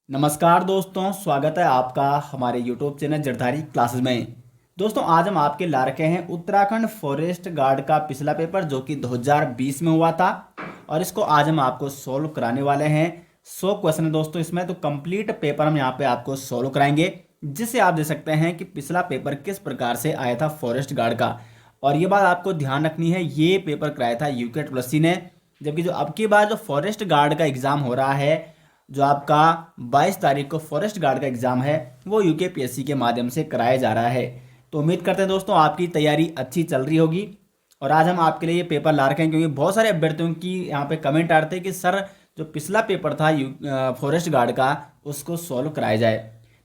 नमस्कार दोस्तों, स्वागत है आपका हमारे YouTube चैनल जरधारी क्लासेस में। दोस्तों आज हम आपके ला रखे हैं उत्तराखंड फॉरेस्ट गार्ड का पिछला पेपर जो कि 2020 में हुआ था और इसको आज हम आपको सॉल्व कराने वाले हैं। 100 क्वेश्चन है दोस्तों इसमें, तो कंप्लीट पेपर हम यहाँ पे आपको सॉल्व कराएंगे जिससे आप देख सकते हैं कि पिछला पेपर किस प्रकार से आया था फॉरेस्ट गार्ड का। और ये बात आपको ध्यान रखनी है, ये पेपर कराया था UKTC ने, जबकि जो अब की बार जो फॉरेस्ट गार्ड का एग्ज़ाम हो रहा है, जो आपका 22 तारीख को फॉरेस्ट गार्ड का एग्ज़ाम है, वो UKPSC के माध्यम से कराया जा रहा है। तो उम्मीद करते हैं दोस्तों आपकी तैयारी अच्छी चल रही होगी। और आज हम आपके लिए ये पेपर ला रखे हैं क्योंकि बहुत सारे अभ्यर्थियों की यहाँ पे कमेंट आ रहे थे कि सर जो पिछला पेपर था फॉरेस्ट गार्ड का उसको सॉल्व कराया जाए।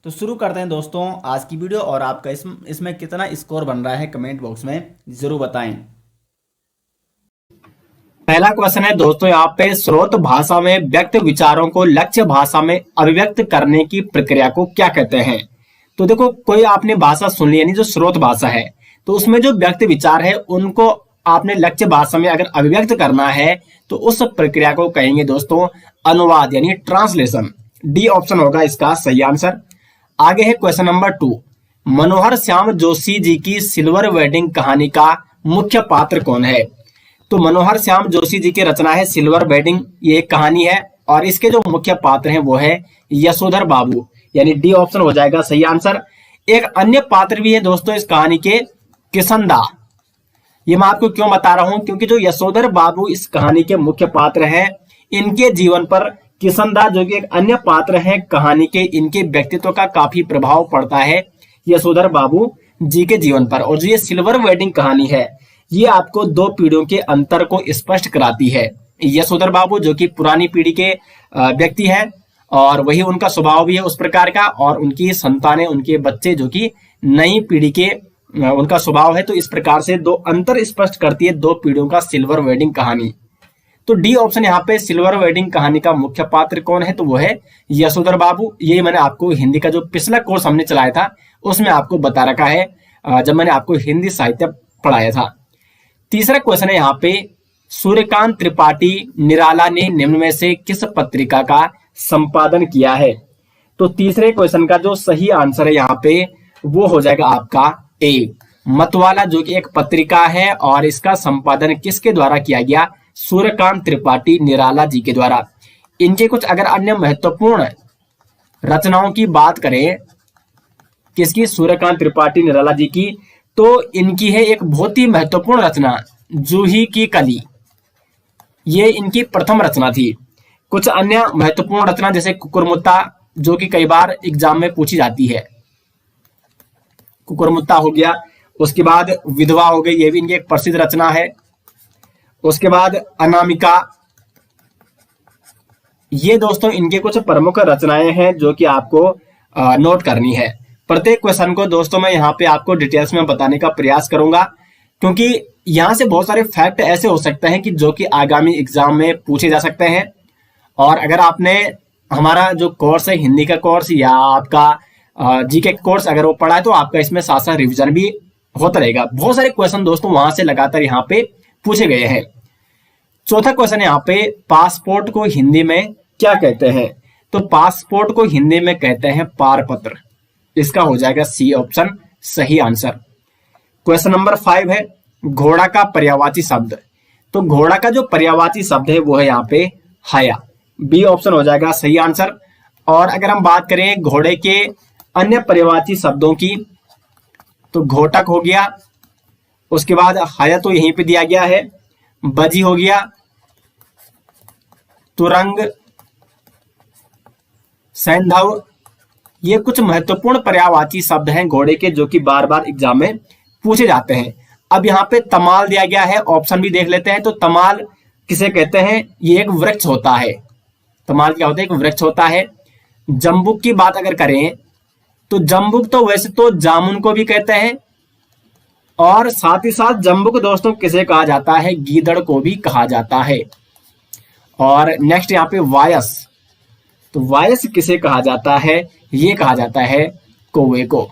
तो शुरू करते हैं दोस्तों आज की वीडियो। और आपका इसमें कितना स्कोर बन रहा है कमेंट बॉक्स में ज़रूर बताएं। पहला क्वेश्चन है दोस्तों यहाँ पे, स्रोत भाषा में व्यक्त विचारों को लक्ष्य भाषा में अभिव्यक्त करने की प्रक्रिया को क्या कहते हैं। तो देखो, कोई आपने भाषा सुन ली यानी जो स्रोत भाषा है, तो उसमें जो व्यक्त विचार है उनको आपने लक्ष्य भाषा में अगर अभिव्यक्त करना है तो उस प्रक्रिया को कहेंगे दोस्तों अनुवाद यानी ट्रांसलेशन। डी ऑप्शन होगा इसका सही आंसर। आगे है क्वेश्चन नंबर 2, मनोहर श्याम जोशी जी की सिल्वर वेडिंग कहानी का मुख्य पात्र कौन है। तो मनोहर श्याम जोशी जी की रचना है सिल्वर वेडिंग, ये एक कहानी है और इसके जो मुख्य पात्र हैं वो है यशोधर बाबू, यानी डी ऑप्शन हो जाएगा सही आंसर। एक अन्य पात्र भी है दोस्तों इस कहानी के, किशनदा। ये मैं आपको क्यों बता रहा हूं, क्योंकि जो यशोधर बाबू इस कहानी के मुख्य पात्र हैं, इनके जीवन पर किशनदा जो कि एक अन्य पात्र हैं कहानी के, इनके व्यक्तित्व का काफी प्रभाव पड़ता है यशोधर बाबू जी के जीवन पर। और जो ये सिल्वर वेडिंग कहानी है ये आपको दो पीढ़ियों के अंतर को स्पष्ट कराती है। यशोधर बाबू जो कि पुरानी पीढ़ी के व्यक्ति हैं और वही उनका स्वभाव भी है उस प्रकार का, और उनकी संतानें, उनके बच्चे जो कि नई पीढ़ी के उनका स्वभाव है। तो इस प्रकार से दो अंतर स्पष्ट करती है दो पीढ़ियों का सिल्वर वेडिंग कहानी। तो डी ऑप्शन यहाँ पे सिल्वर वेडिंग कहानी का मुख्य पात्र कौन है, तो वो है यशोधर बाबू। ये मैंने आपको हिंदी का जो पिछला कोर्स हमने चलाया था उसमें आपको बता रखा है जब मैंने आपको हिंदी साहित्य पढ़ाया था। तीसरा क्वेश्चन है यहाँ पे, सूर्यकांत त्रिपाठी निराला ने निम्न में से किस पत्रिका का संपादन किया है। तो तीसरे क्वेश्चन का जो सही आंसर है यहाँ पे वो हो जाएगा आपका ए, मतवाला, जो कि एक पत्रिका है और इसका संपादन किसके द्वारा किया गया, सूर्यकांत त्रिपाठी निराला जी के द्वारा। इनके कुछ अगर अन्य महत्वपूर्ण रचनाओं की बात करें, किसकी, सूर्यकांत त्रिपाठी निराला जी की, तो इनकी है एक बहुत ही महत्वपूर्ण रचना जूही की कली, ये इनकी प्रथम रचना थी। कुछ अन्य महत्वपूर्ण रचना जैसे कुकुरमुत्ता जो कि कई बार एग्जाम में पूछी जाती है, कुकुरमुत्ता हो गया। उसके बाद विधवा हो गई, ये भी इनकी एक प्रसिद्ध रचना है। उसके बाद अनामिका, ये दोस्तों इनके कुछ प्रमुख रचनाएं हैं जो कि आपको नोट करनी है। प्रत्येक क्वेश्चन को दोस्तों मैं यहाँ पे आपको डिटेल्स में बताने का प्रयास करूंगा, क्योंकि यहाँ से बहुत सारे फैक्ट ऐसे हो सकते हैं कि जो कि आगामी एग्जाम में पूछे जा सकते हैं। और अगर आपने हमारा जो कोर्स है हिंदी का कोर्स या आपका जीके कोर्स अगर वो पढ़ा है तो आपका इसमें साथ साथ रिविजन भी होता रहेगा। बहुत सारे क्वेश्चन दोस्तों वहां से लगातार यहाँ पे पूछे गए हैं। चौथा क्वेश्चन यहाँ पे, पासपोर्ट को हिंदी में क्या कहते हैं। तो पासपोर्ट को हिंदी में कहते हैं पारपत्र, इसका हो जाएगा सी ऑप्शन सही आंसर। क्वेश्चन नंबर 5 है, घोड़ा का पर्यायवाची शब्द। तो घोड़ा का जो पर्यायवाची शब्द है वो है यहाँ पे हया, बी ऑप्शन हो जाएगा सही आंसर। और अगर हम बात करें घोड़े के अन्य पर्यायवाची शब्दों की, तो घोटक हो गया, उसके बाद हया तो यहीं पे दिया गया है, बजी हो गया, तुरंग, सैंधव, ये कुछ महत्वपूर्ण पर्यायवाची शब्द हैं घोड़े के जो कि बार बार एग्जाम में पूछे जाते हैं। अब यहाँ पे तमाल दिया गया है, ऑप्शन भी देख लेते हैं। तो तमाल किसे कहते हैं, ये एक वृक्ष होता है। तमाल क्या होता है, एक वृक्ष होता है। जम्बुक की बात अगर करें तो जम्बुक तो वैसे तो जामुन को भी कहते हैं, और साथ ही साथ जम्बुक दोस्तों किसे कहा जाता है, गीदड़ को भी कहा जाता है। और नेक्स्ट यहाँ पे वायस, तो वायस किसे कहा जाता है, ये कहा जाता है कौवे को।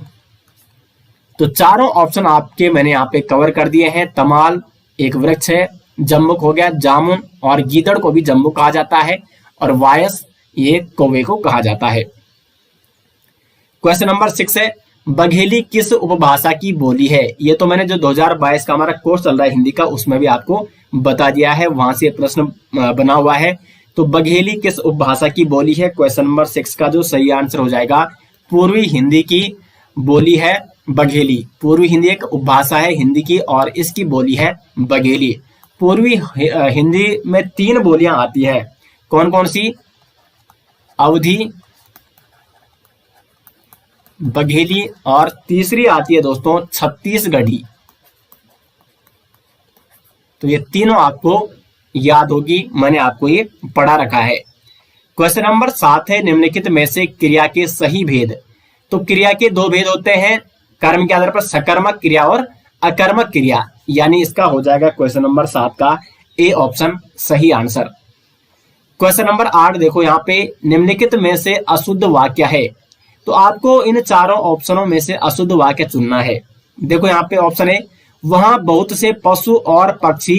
तो चारों ऑप्शन आपके मैंने यहाँ पे कवर कर दिए हैं। तमाल एक वृक्ष है, जम्बुक हो गया जामुन, और गीदड़ को भी जम्बुक कहा जाता है, और वायस ये कौवे को कहा जाता है। क्वेश्चन नंबर 6 है, बघेली किस उपभाषा की बोली है? ये तो मैंने जो 2022 का हमारा कोर्स चल रहा है हिंदी का, उसमें भी आपको बता दिया है, वहां से प्रश्न बना हुआ है। तो बघेली किस उपभाषा की बोली है? क्वेश्चन नंबर 6 का जो सही आंसर हो जाएगा, पूर्वी हिंदी की बोली है बघेली। पूर्वी हिंदी एक उपभाषा है हिंदी की और इसकी बोली है बघेली। पूर्वी हिंदी में 3 बोलियां आती हैं, कौन कौन सी? अवधी, बघेली और तीसरी आती है दोस्तों छत्तीसगढ़ी। तो ये तीनों आपको याद होगी, मैंने आपको ये पढ़ा रखा है। क्वेश्चन नंबर 7 है, निम्नलिखित में से क्रिया के सही भेद। तो क्रिया के 2 भेद होते हैं कर्म के आधार पर, सकर्मक क्रिया और अकर्मक क्रिया, यानी इसका हो जाएगा क्वेश्चन नंबर 7 का ए ऑप्शन सही आंसर। क्वेश्चन नंबर 8 देखो, यहाँ पे निम्नलिखित में से अशुद्ध वाक्य है। तो आपको इन चारों ऑप्शनों में से अशुद्ध वाक्य चुनना है। देखो यहाँ पे ऑप्शन है, वहां बहुत से पशु और पक्षी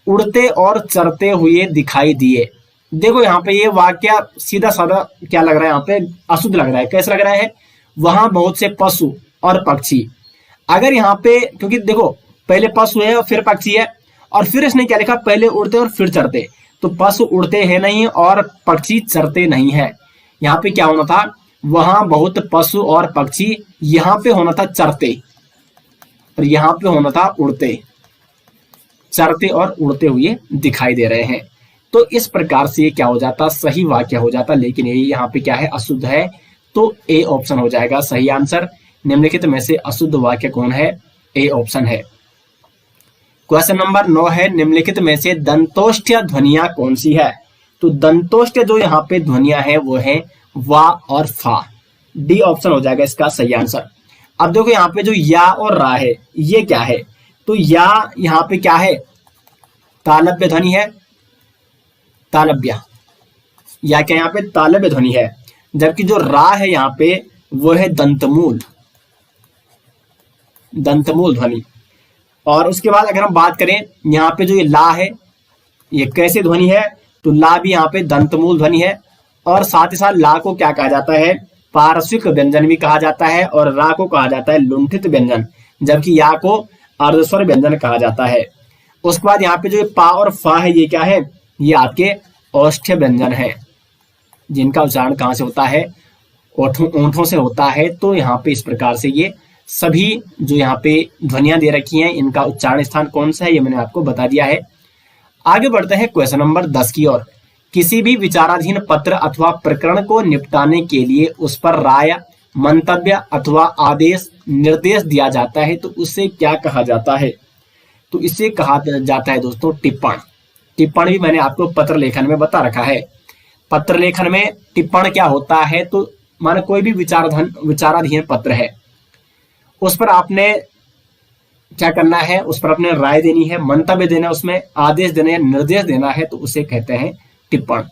उड़ते और चरते हुए दिखाई दिए। देखो यहाँ पे ये वाक्य सीधा साधा क्या लग रहा है, यहाँ पे अशुद्ध लग रहा है। कैसे लग रहा है? वहां बहुत से पशु और पक्षी। अगर यहाँ पे, क्योंकि देखो पहले पशु है और फिर पक्षी है, और फिर इसने क्या लिखा, पहले उड़ते और फिर चरते। तो पशु उड़ते हैं नहीं और पक्षी चरते नहीं है। यहाँ पे क्या होना था, वहां बहुत पशु और पक्षी, यहाँ पे होना था चरते और यहाँ पे होना था उड़ते। चरते और उड़ते हुए दिखाई दे रहे हैं। तो इस प्रकार से ये क्या हो जाता, सही वाक्य हो जाता, लेकिन ये यहाँ पे क्या है, अशुद्ध है। तो ए ऑप्शन हो जाएगा सही आंसर। निम्नलिखित में से अशुद्ध वाक्य कौन है? ए ऑप्शन है। क्वेश्चन नंबर 9 है, निम्नलिखित में से दंतोष्ठ्य ध्वनियां कौन सी है? तो दंतोष्ठ्य जो यहाँ पे ध्वनियां है वो है वा और फा। डी ऑप्शन हो जाएगा इसका सही आंसर। अब देखो यहाँ पे जो या और रा है, ये क्या है? तो या यहाँ पे क्या है, तालव्य ध्वनि है, तालव्य, या क्या यहाँ पे तालव्य ध्वनि है। जबकि जो रा है यहाँ पे वो है दंतमूल, दंतमूल ध्वनि। और उसके बाद अगर हम बात करें यहाँ पे जो ये ला है, ये कैसे ध्वनि है? तो ला भी यहाँ पे दंतमूल ध्वनि है। और साथ ही साथ ला को क्या कहा जाता है, पार्श्विक व्यंजन भी कहा जाता है, और रा को कहा जाता है लुंठित व्यंजन, जबकि या को अर्धस्वर व्यंजन कहा जाता है। उसके बाद यहाँ पे जो पा और फा है, ये क्या है, ये आपके औष्ठ्य व्यंजन है, जिनका उच्चारण कहाँ से होता है, ओंठों से होता है। तो यहाँ पे इस प्रकार से ये सभी जो यहाँ पे ध्वनियां दे रखी हैं, इनका उच्चारण स्थान कौन सा है, ये मैंने आपको बता दिया है। आगे बढ़ते हैं क्वेश्चन नंबर 10 की ओर। किसी भी विचाराधीन पत्र अथवा प्रकरण को निपटाने के लिए उस पर राय, मंतव्य अथवा आदेश, निर्देश दिया जाता है, तो उसे क्या कहा जाता है? तो इसे कहा जाता है दोस्तों टिप्पण। टिप्पण भी मैंने आपको पत्र लेखन में बता रखा है। पत्र लेखन में टिप्पण क्या होता है? तो मानो कोई भी विचाराधीन पत्र है, उस पर आपने क्या करना है, उस पर अपने राय देनी है, मंतव्य देना है, उसमें आदेश देना है, निर्देश देना है, तो उसे कहते हैं टिप्पण।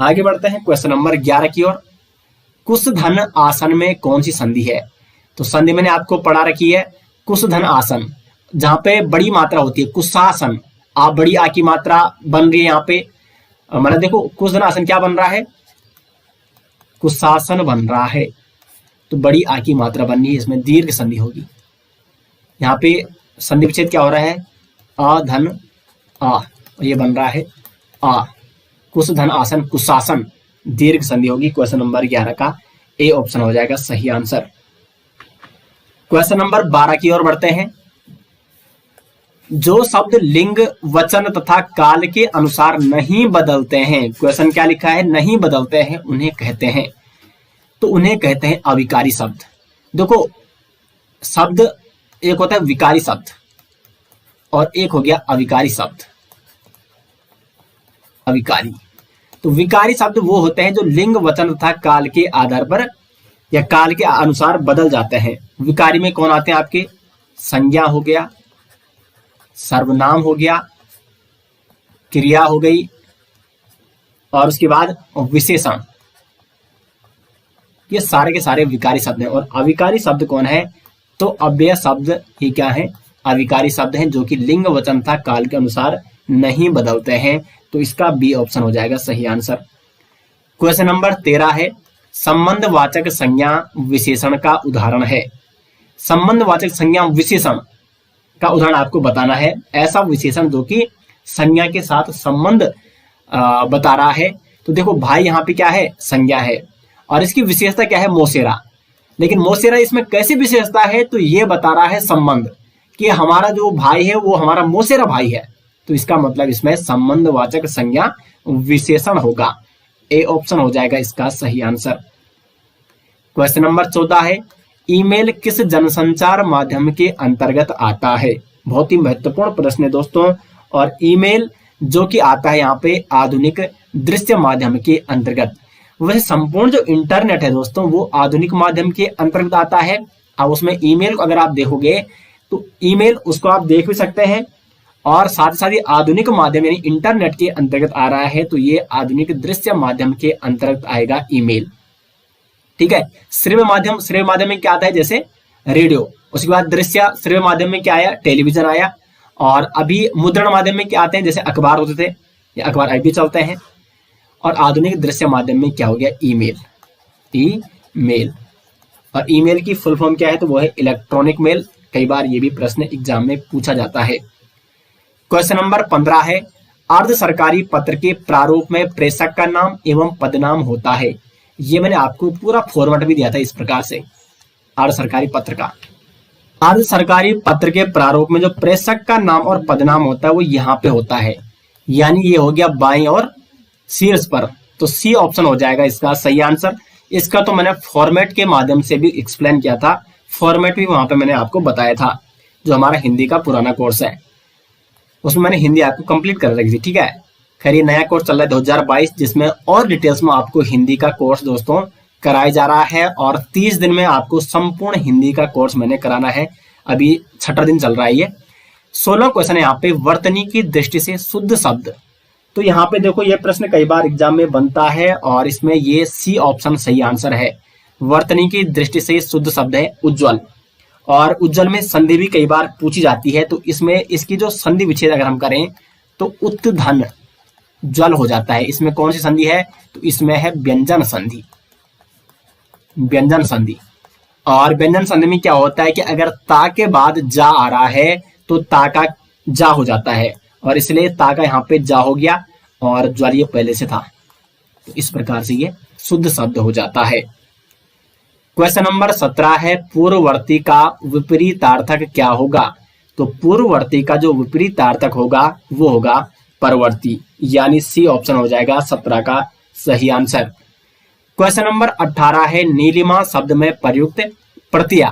आगे बढ़ते हैं क्वेश्चन नंबर 11 की ओर। कुशधन आसन में कौन सी संधि है? तो संधि मैंने आपको पढ़ा रखी है, कुशधन आसन, जहां पे बड़ी मात्रा होती है, कुशासन। आप बड़ी आ की मात्रा बन रही है यहाँ पे, मतलब देखो कुशधन आसन क्या बन रहा है, कुशासन बन रहा है। तो बड़ी आ की मात्रा बन रही है, इसमें दीर्घ संधि होगी। यहाँ पे संधि विच्छेद क्या हो रहा है, आ धन आ, ये बन रहा है आ। कुशधन आसन, कुशासन, दीर्घ संधि होगी। क्वेश्चन नंबर 11 का ए ऑप्शन हो जाएगा सही आंसर। क्वेश्चन नंबर 12 की ओर बढ़ते हैं। जो शब्द लिंग, वचन तथा काल के अनुसार नहीं बदलते हैं, क्वेश्चन क्या लिखा है, नहीं बदलते हैं, उन्हें कहते हैं, तो उन्हें कहते हैं अविकारी शब्द। देखो शब्द एक होता है विकारी शब्द और एक हो गया अविकारी शब्द। अविकारी, तो विकारी शब्द वो होते हैं जो लिंग, वचन तथा काल के आधार पर या काल के अनुसार बदल जाते हैं। विकारी में कौन आते हैं आपके, संज्ञा हो गया, सर्वनाम हो गया, क्रिया हो गई, और उसके बाद विशेषण। ये सारे के सारे विकारी शब्द हैं। और अविकारी शब्द कौन है, तो अव्यय शब्द ही क्या है, अविकारी शब्द हैं, जो कि लिंग, वचन तथा काल के अनुसार नहीं बदलते हैं। तो इसका बी ऑप्शन हो जाएगा सही आंसर। क्वेश्चन नंबर 13 है, संबंधवाचक संज्ञा विशेषण का उदाहरण है। संबंधवाचक संज्ञा विशेषण का उदाहरण आपको बताना है, ऐसा विशेषण जो कि संज्ञा के साथ संबंध बता रहा है। तो देखो भाई यहाँ पे क्या है, संज्ञा है, और इसकी विशेषता क्या है, मोसेरा। लेकिन मोसेरा इसमें कैसी विशेषता है, तो ये बता रहा है संबंध, कि हमारा जो भाई है वो हमारा मोसेरा भाई है। तो इसका मतलब इसमें संबंधवाचक संज्ञा विशेषण होगा। ए ऑप्शन हो जाएगा इसका सही आंसर। क्वेश्चन नंबर 14 है, ईमेल किस जनसंचार माध्यम के अंतर्गत आता है। बहुत ही महत्वपूर्ण प्रश्न है दोस्तों, और ईमेल जो कि आता है यहाँ पे आधुनिक दृश्य माध्यम के अंतर्गत। वैसे संपूर्ण जो इंटरनेट है दोस्तों वो आधुनिक माध्यम के अंतर्गत आता है। अब उसमें ईमेल को अगर आप देखोगे तो ईमेल उसको आप देख भी सकते हैं, और साथ ही साथ ये आधुनिक माध्यम यानी इंटरनेट के अंतर्गत आ रहा है, तो ये आधुनिक दृश्य माध्यम के अंतर्गत आएगा ईमेल। ठीक है, श्रव्य माध्यम में क्या आता है, जैसे रेडियो। उसके बाद दृश्य श्रव्य माध्यम में क्या आया, टेलीविजन आया। और अभी मुद्रण माध्यम में क्या आते हैं, जैसे अखबार होते थे, या अखबार अभी चलते हैं। और आधुनिक दृश्य माध्यम में क्या हो गया, ईमेल। ईमेल, और ईमेल की फुल फॉर्म क्या है, तो वो है इलेक्ट्रॉनिक मेल। कई बार ये भी प्रश्न एग्जाम में पूछा जाता है। क्वेश्चन नंबर 15 है, अर्ध सरकारी पत्र के प्रारूप में प्रेषक का नाम एवं पदनाम होता है। ये मैंने आपको पूरा फॉर्मेट भी दिया था इस प्रकार से। अर्ध सरकारी पत्र का, अर्ध सरकारी पत्र के प्रारूप में जो प्रेषक का नाम और पदनाम होता है वो यहाँ पे होता है, यानी ये हो गया बाईं और शीर्ष पर। तो सी ऑप्शन हो जाएगा इसका सही आंसर। इसका तो मैंने फॉर्मेट के माध्यम से भी एक्सप्लेन किया था, फॉर्मेट भी वहां पे मैंने आपको बताया था। जो हमारा हिंदी का पुराना कोर्स है उसमें मैंने हिंदी आपको कंप्लीट कर रखी थी। ठीक है, खैर ये नया कोर्स चल रहा है 2022, जिसमें और डिटेल्स में आपको हिंदी का कोर्स दोस्तों कराया जा रहा है, और 30 दिन में आपको संपूर्ण हिंदी का कोर्स मैंने कराना है। अभी 6वां दिन चल रहा है ये। 16 क्वेश्चन है यहाँ पे, वर्तनी की दृष्टि से शुद्ध शब्द। तो यहाँ पे देखो ये प्रश्न कई बार एग्जाम में बनता है, और इसमें ये सी ऑप्शन सही आंसर है। वर्तनी की दृष्टि से शुद्ध शब्द है उज्ज्वल, और उज्ज्वल में संधि भी कई बार पूछी जाती है। तो इसमें इसकी जो संधि विच्छेद अगर हम करें तो उत्धन ज्वल हो जाता है। इसमें कौन सी संधि है, तो इसमें है व्यंजन संधि। व्यंजन संधि, और व्यंजन संधि में क्या होता है कि अगर ता के बाद जा आ रहा है तो ता का जा हो जाता है, और इसलिए ता का यहाँ पे जा हो गया, और ज्वल ये पहले से था। तो इस प्रकार से ये शुद्ध शब्द हो जाता है। क्वेश्चन नंबर 17 है, पूर्ववर्ती का विपरीतार्थक क्या होगा। तो पूर्ववर्ती का जो विपरीतार्थक होगा वो होगा परवर्ती, यानी सी ऑप्शन हो जाएगा 17 का सही आंसर। क्वेश्चन नंबर 18 है, नीलिमा शब्द में प्रयुक्त प्रत्यय।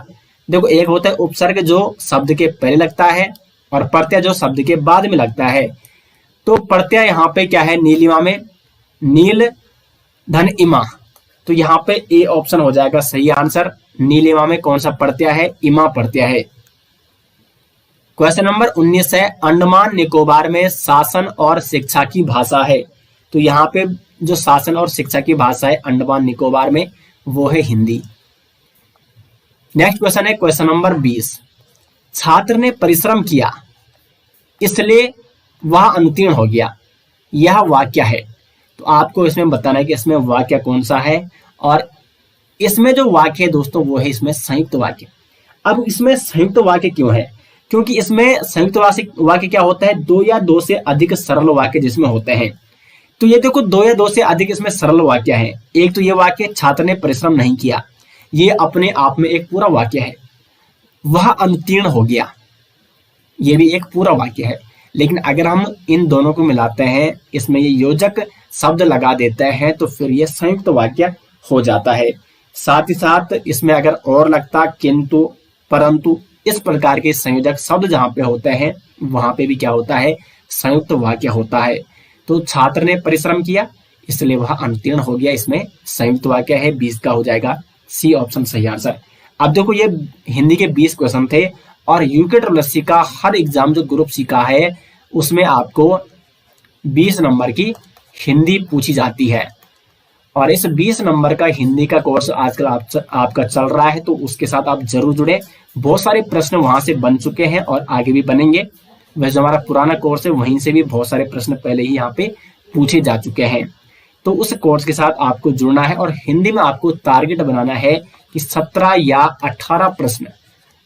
देखो एक होता है उपसर्ग जो शब्द के पहले लगता है, और प्रत्यय जो शब्द के बाद में लगता है। तो प्रत्यय यहाँ पे क्या है, नीलिमा में नील धन इमा। तो यहाँ पे ए ऑप्शन हो जाएगा सही आंसर। नीलिमा में कौन सा प्रत्यय है, इमा प्रत्यय है। क्वेश्चन नंबर 19 है, अंडमान निकोबार में शासन और शिक्षा की भाषा है। तो यहाँ पे जो शासन और शिक्षा की भाषा है अंडमान निकोबार में वो है हिंदी। नेक्स्ट क्वेश्चन है क्वेश्चन नंबर 20, छात्र ने परिश्रम किया इसलिए वह अनुत्तीर्ण हो गया। यह वाक्य है। तो आपको इसमें बताना है कि इसमें वाक्य कौन सा है, और इसमें जो वाक्य है दोस्तों वो है इसमें संयुक्त वाक्य। अब इसमें संयुक्त वाक्य क्यों है, क्योंकि इसमें संयुक्त वाक्य क्या होता है, 2 या 2 से अधिक सरल वाक्य जिसमें होते हैं। तो ये देखो 2 या 2 से अधिक इसमें सरल वाक्य है। एक तो ये वाक्य छात्र ने परिश्रम नहीं किया, ये अपने आप में एक पूरा वाक्य है। वह अनुत्तीर्ण हो गया, ये भी एक पूरा वाक्य है। लेकिन अगर हम इन दोनों को मिलाते हैं, इसमें ये योजक शब्द लगा देते हैं, तो फिर ये संयुक्त वाक्य हो जाता है। साथ ही साथ इसमें अगर और लगता किंतु, परंतु, इस प्रकार के संयोजक शब्द जहां पे होते हैं वहां पे भी क्या होता है, संयुक्त वाक्य होता है। तो छात्र ने परिश्रम किया इसलिए वह अनुत्तीर्ण हो गया, इसमें संयुक्त वाक्य है। 20 का हो जाएगा सी ऑप्शन सही आंसर। अब देखो ये हिंदी के 20 क्वेश्चन थे, और यूके ट्रिपल का हर एग्जाम जो ग्रुप सी का है उसमें आपको 20 नंबर की हिंदी पूछी जाती है। और इस 20 नंबर का हिंदी का कोर्स आजकल आपका चल रहा है, तो उसके साथ आप जरूर जुड़े। बहुत सारे प्रश्न वहां से बन चुके हैं और आगे भी बनेंगे। वैसे हमारा पुराना कोर्स है वहीं से भी बहुत सारे प्रश्न पहले ही यहाँ पे पूछे जा चुके हैं। तो उस कोर्स के साथ आपको जुड़ना है और हिंदी में आपको टारगेट बनाना है कि 17 या 18 प्रश्न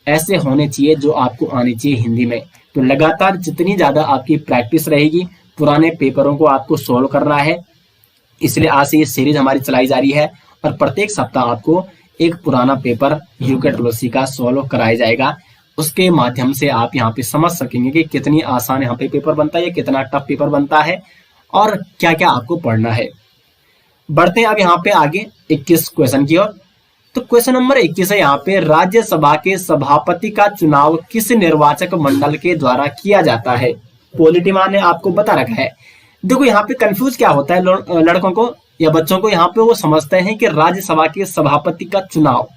ऐसे होने चाहिए जो आपको आने चाहिए हिंदी में। तो लगातार जितनी ज्यादा आपकी प्रैक्टिस रहेगी, पुराने पेपरों को आपको सोल्व करना है। इसलिए आज से ये सीरीज हमारी चलाई जा रही है और प्रत्येक सप्ताह आपको एक पुराना पेपर यूके ट्रिपल का सोल्व कराया जाएगा। उसके माध्यम से आप यहाँ पे समझ सकेंगे कि कितनी आसान यहाँ पे पेपर बनता है या कितना टफ पेपर बनता है और क्या क्या आपको पढ़ना है। बढ़ते हैं अब यहाँ पे आगे 21 क्वेश्चन की ओर। तो क्वेश्चन नंबर 21 है यहाँ पे, राज्यसभा के सभापति का चुनाव किस निर्वाचक मंडल के द्वारा किया जाता है? पॉलिटिमा ने आपको बता रखा है। देखो यहाँ पे कंफ्यूज क्या होता है लड़कों को या बच्चों को, यहाँ पे वो समझते हैं कि राज्यसभा के सभापति का चुनाव,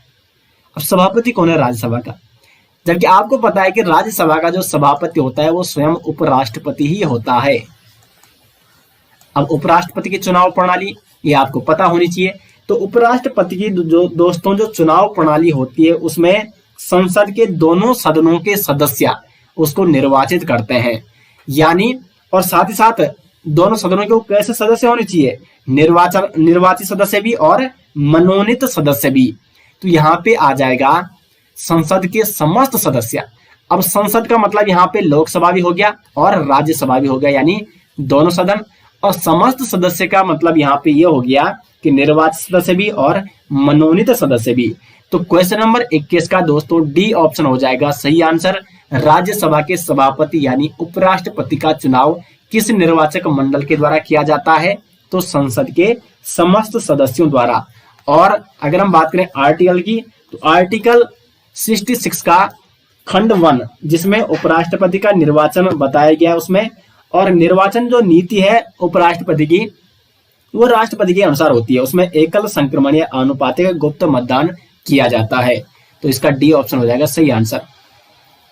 अब सभापति कौन है राज्यसभा का, जबकि आपको पता है कि राज्यसभा का जो सभापति होता है वो स्वयं उपराष्ट्रपति ही होता है। अब उपराष्ट्रपति की चुनाव प्रणाली ये आपको पता होनी चाहिए। तो उपराष्ट्रपति की जो चुनाव प्रणाली होती है उसमें संसद के दोनों सदनों के सदस्य उसको निर्वाचित करते हैं, यानी और साथ ही साथ दोनों सदनों के कैसे सदस्य होने चाहिए, निर्वाचित सदस्य भी और मनोनीत सदस्य भी। तो यहाँ पे आ जाएगा संसद के समस्त सदस्य। अब संसद का मतलब यहाँ पे लोकसभा भी हो गया और राज्यसभा भी हो गया, यानी दोनों सदन। और समस्त सदस्य का मतलब यहाँ पे ये हो गया कि निर्वाचित सदस्य भी और मनोनीत सदस्य भी। तो क्वेश्चन नंबर 21 का दोस्तों डी ऑप्शन हो जाएगा सही आंसर। राज्यसभा के सभापति यानी उपराष्ट्रपति का चुनाव किस निर्वाचक मंडल के द्वारा किया जाता है? तो संसद के समस्त सदस्यों द्वारा। और अगर हम बात करें आर्टिकल की, तो आर्टिकल 66 का खंड 1 जिसमें उपराष्ट्रपति का निर्वाचन बताया गया है उसमें, और निर्वाचन जो नीति है उपराष्ट्रपति की वो राष्ट्रपति के अनुसार होती है। उसमें एकल संक्रमण या आनुपातिक गुप्त मतदान किया जाता है। तो इसका डी ऑप्शन हो जाएगा सही आंसर।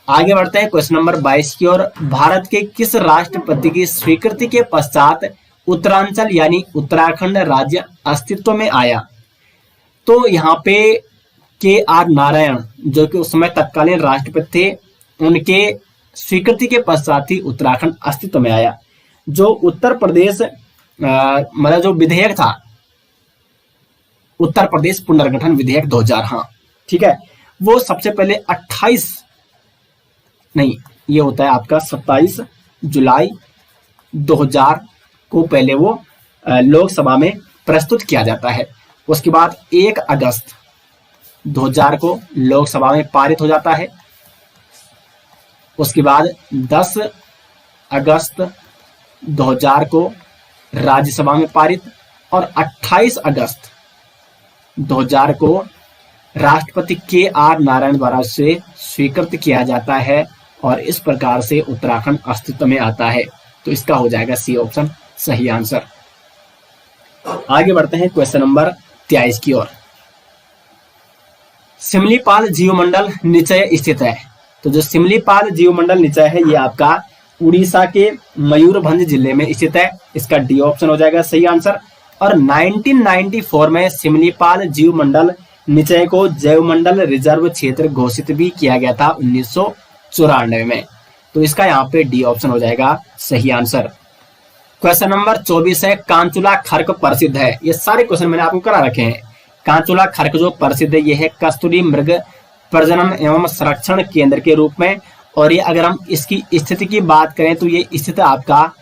आगे बढ़ते हैं क्वेश्चन नंबर 22 की ओर। भारत के किस राष्ट्रपति की स्वीकृति के पश्चात उत्तरांचल यानी उत्तराखंड राज्य अस्तित्व में आया? तो यहाँ पे KR नारायण जो कि उस समय तत्कालीन राष्ट्रपति थे, उनके स्वीकृति के पश्चात ही उत्तराखंड अस्तित्व में आया। जो उत्तर प्रदेश मतलब जो विधेयक था, उत्तर प्रदेश पुनर्गठन विधेयक 2000, हाँ ठीक है, वो सबसे पहले 27 जुलाई 2000 को पहले वो लोकसभा में प्रस्तुत किया जाता है। उसके बाद 1 अगस्त 2000 को लोकसभा में पारित हो जाता है। उसके बाद 10 अगस्त 2000 को राज्यसभा में पारित, और 28 अगस्त 2000 को राष्ट्रपति KR नारायण द्वारा से स्वीकृत किया जाता है, और इस प्रकार से उत्तराखंड अस्तित्व में आता है। तो इसका हो जाएगा सी ऑप्शन सही आंसर। आगे बढ़ते हैं क्वेश्चन नंबर 23 की ओर। सिमलीपाल जीवमंडल निचय स्थित है। तो जो सिमलीपाल जीवमंडल निचय है ये आपका उड़ीसा के मयूरभंज जिले में स्थित है। इसका डी ऑप्शन हो जाएगा सही आंसर। और 1994 में सिमलीपाल जीवमंडल निचय को जैवमंडल रिजर्व क्षेत्र घोषित भी किया गया था 1994 में। तो इसका यहाँ पे डी ऑप्शन हो जाएगा सही आंसर। क्वेश्चन नंबर 24 है, कांचुला खर्क प्रसिद्ध है। ये सारे क्वेश्चन मैंने आपको करा रखे हैं। कांचुला खर्क जो प्रसिद्ध है ये है कस्तूरी मृग प्रजनन एवं संरक्षण केंद्र के रूप में, और ये अगर हम इसकी स्थिति की बात करें तो ये स्थित आपका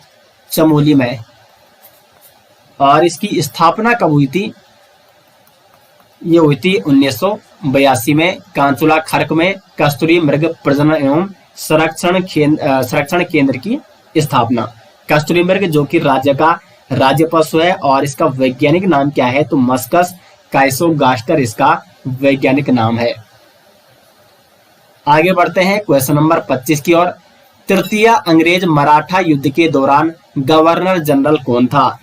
चमोली में। और इसकी स्थापना कब हुई थी? ये हुई थी 1982 में। कांचुला खर्क में कस्तूरी मृग प्रजनन एवं संरक्षण केंद्र की स्थापना। कस्तूरी मृग जो कि राज्य का राज्य पशु है, और इसका वैज्ञानिक नाम क्या है? तो मस्कस काइसोगास्टर इसका वैज्ञानिक नाम है। आगे बढ़ते हैं क्वेश्चन नंबर 25 की ओर। तृतीय अंग्रेज मराठा युद्ध के दौरान गवर्नर जनरल कौन था?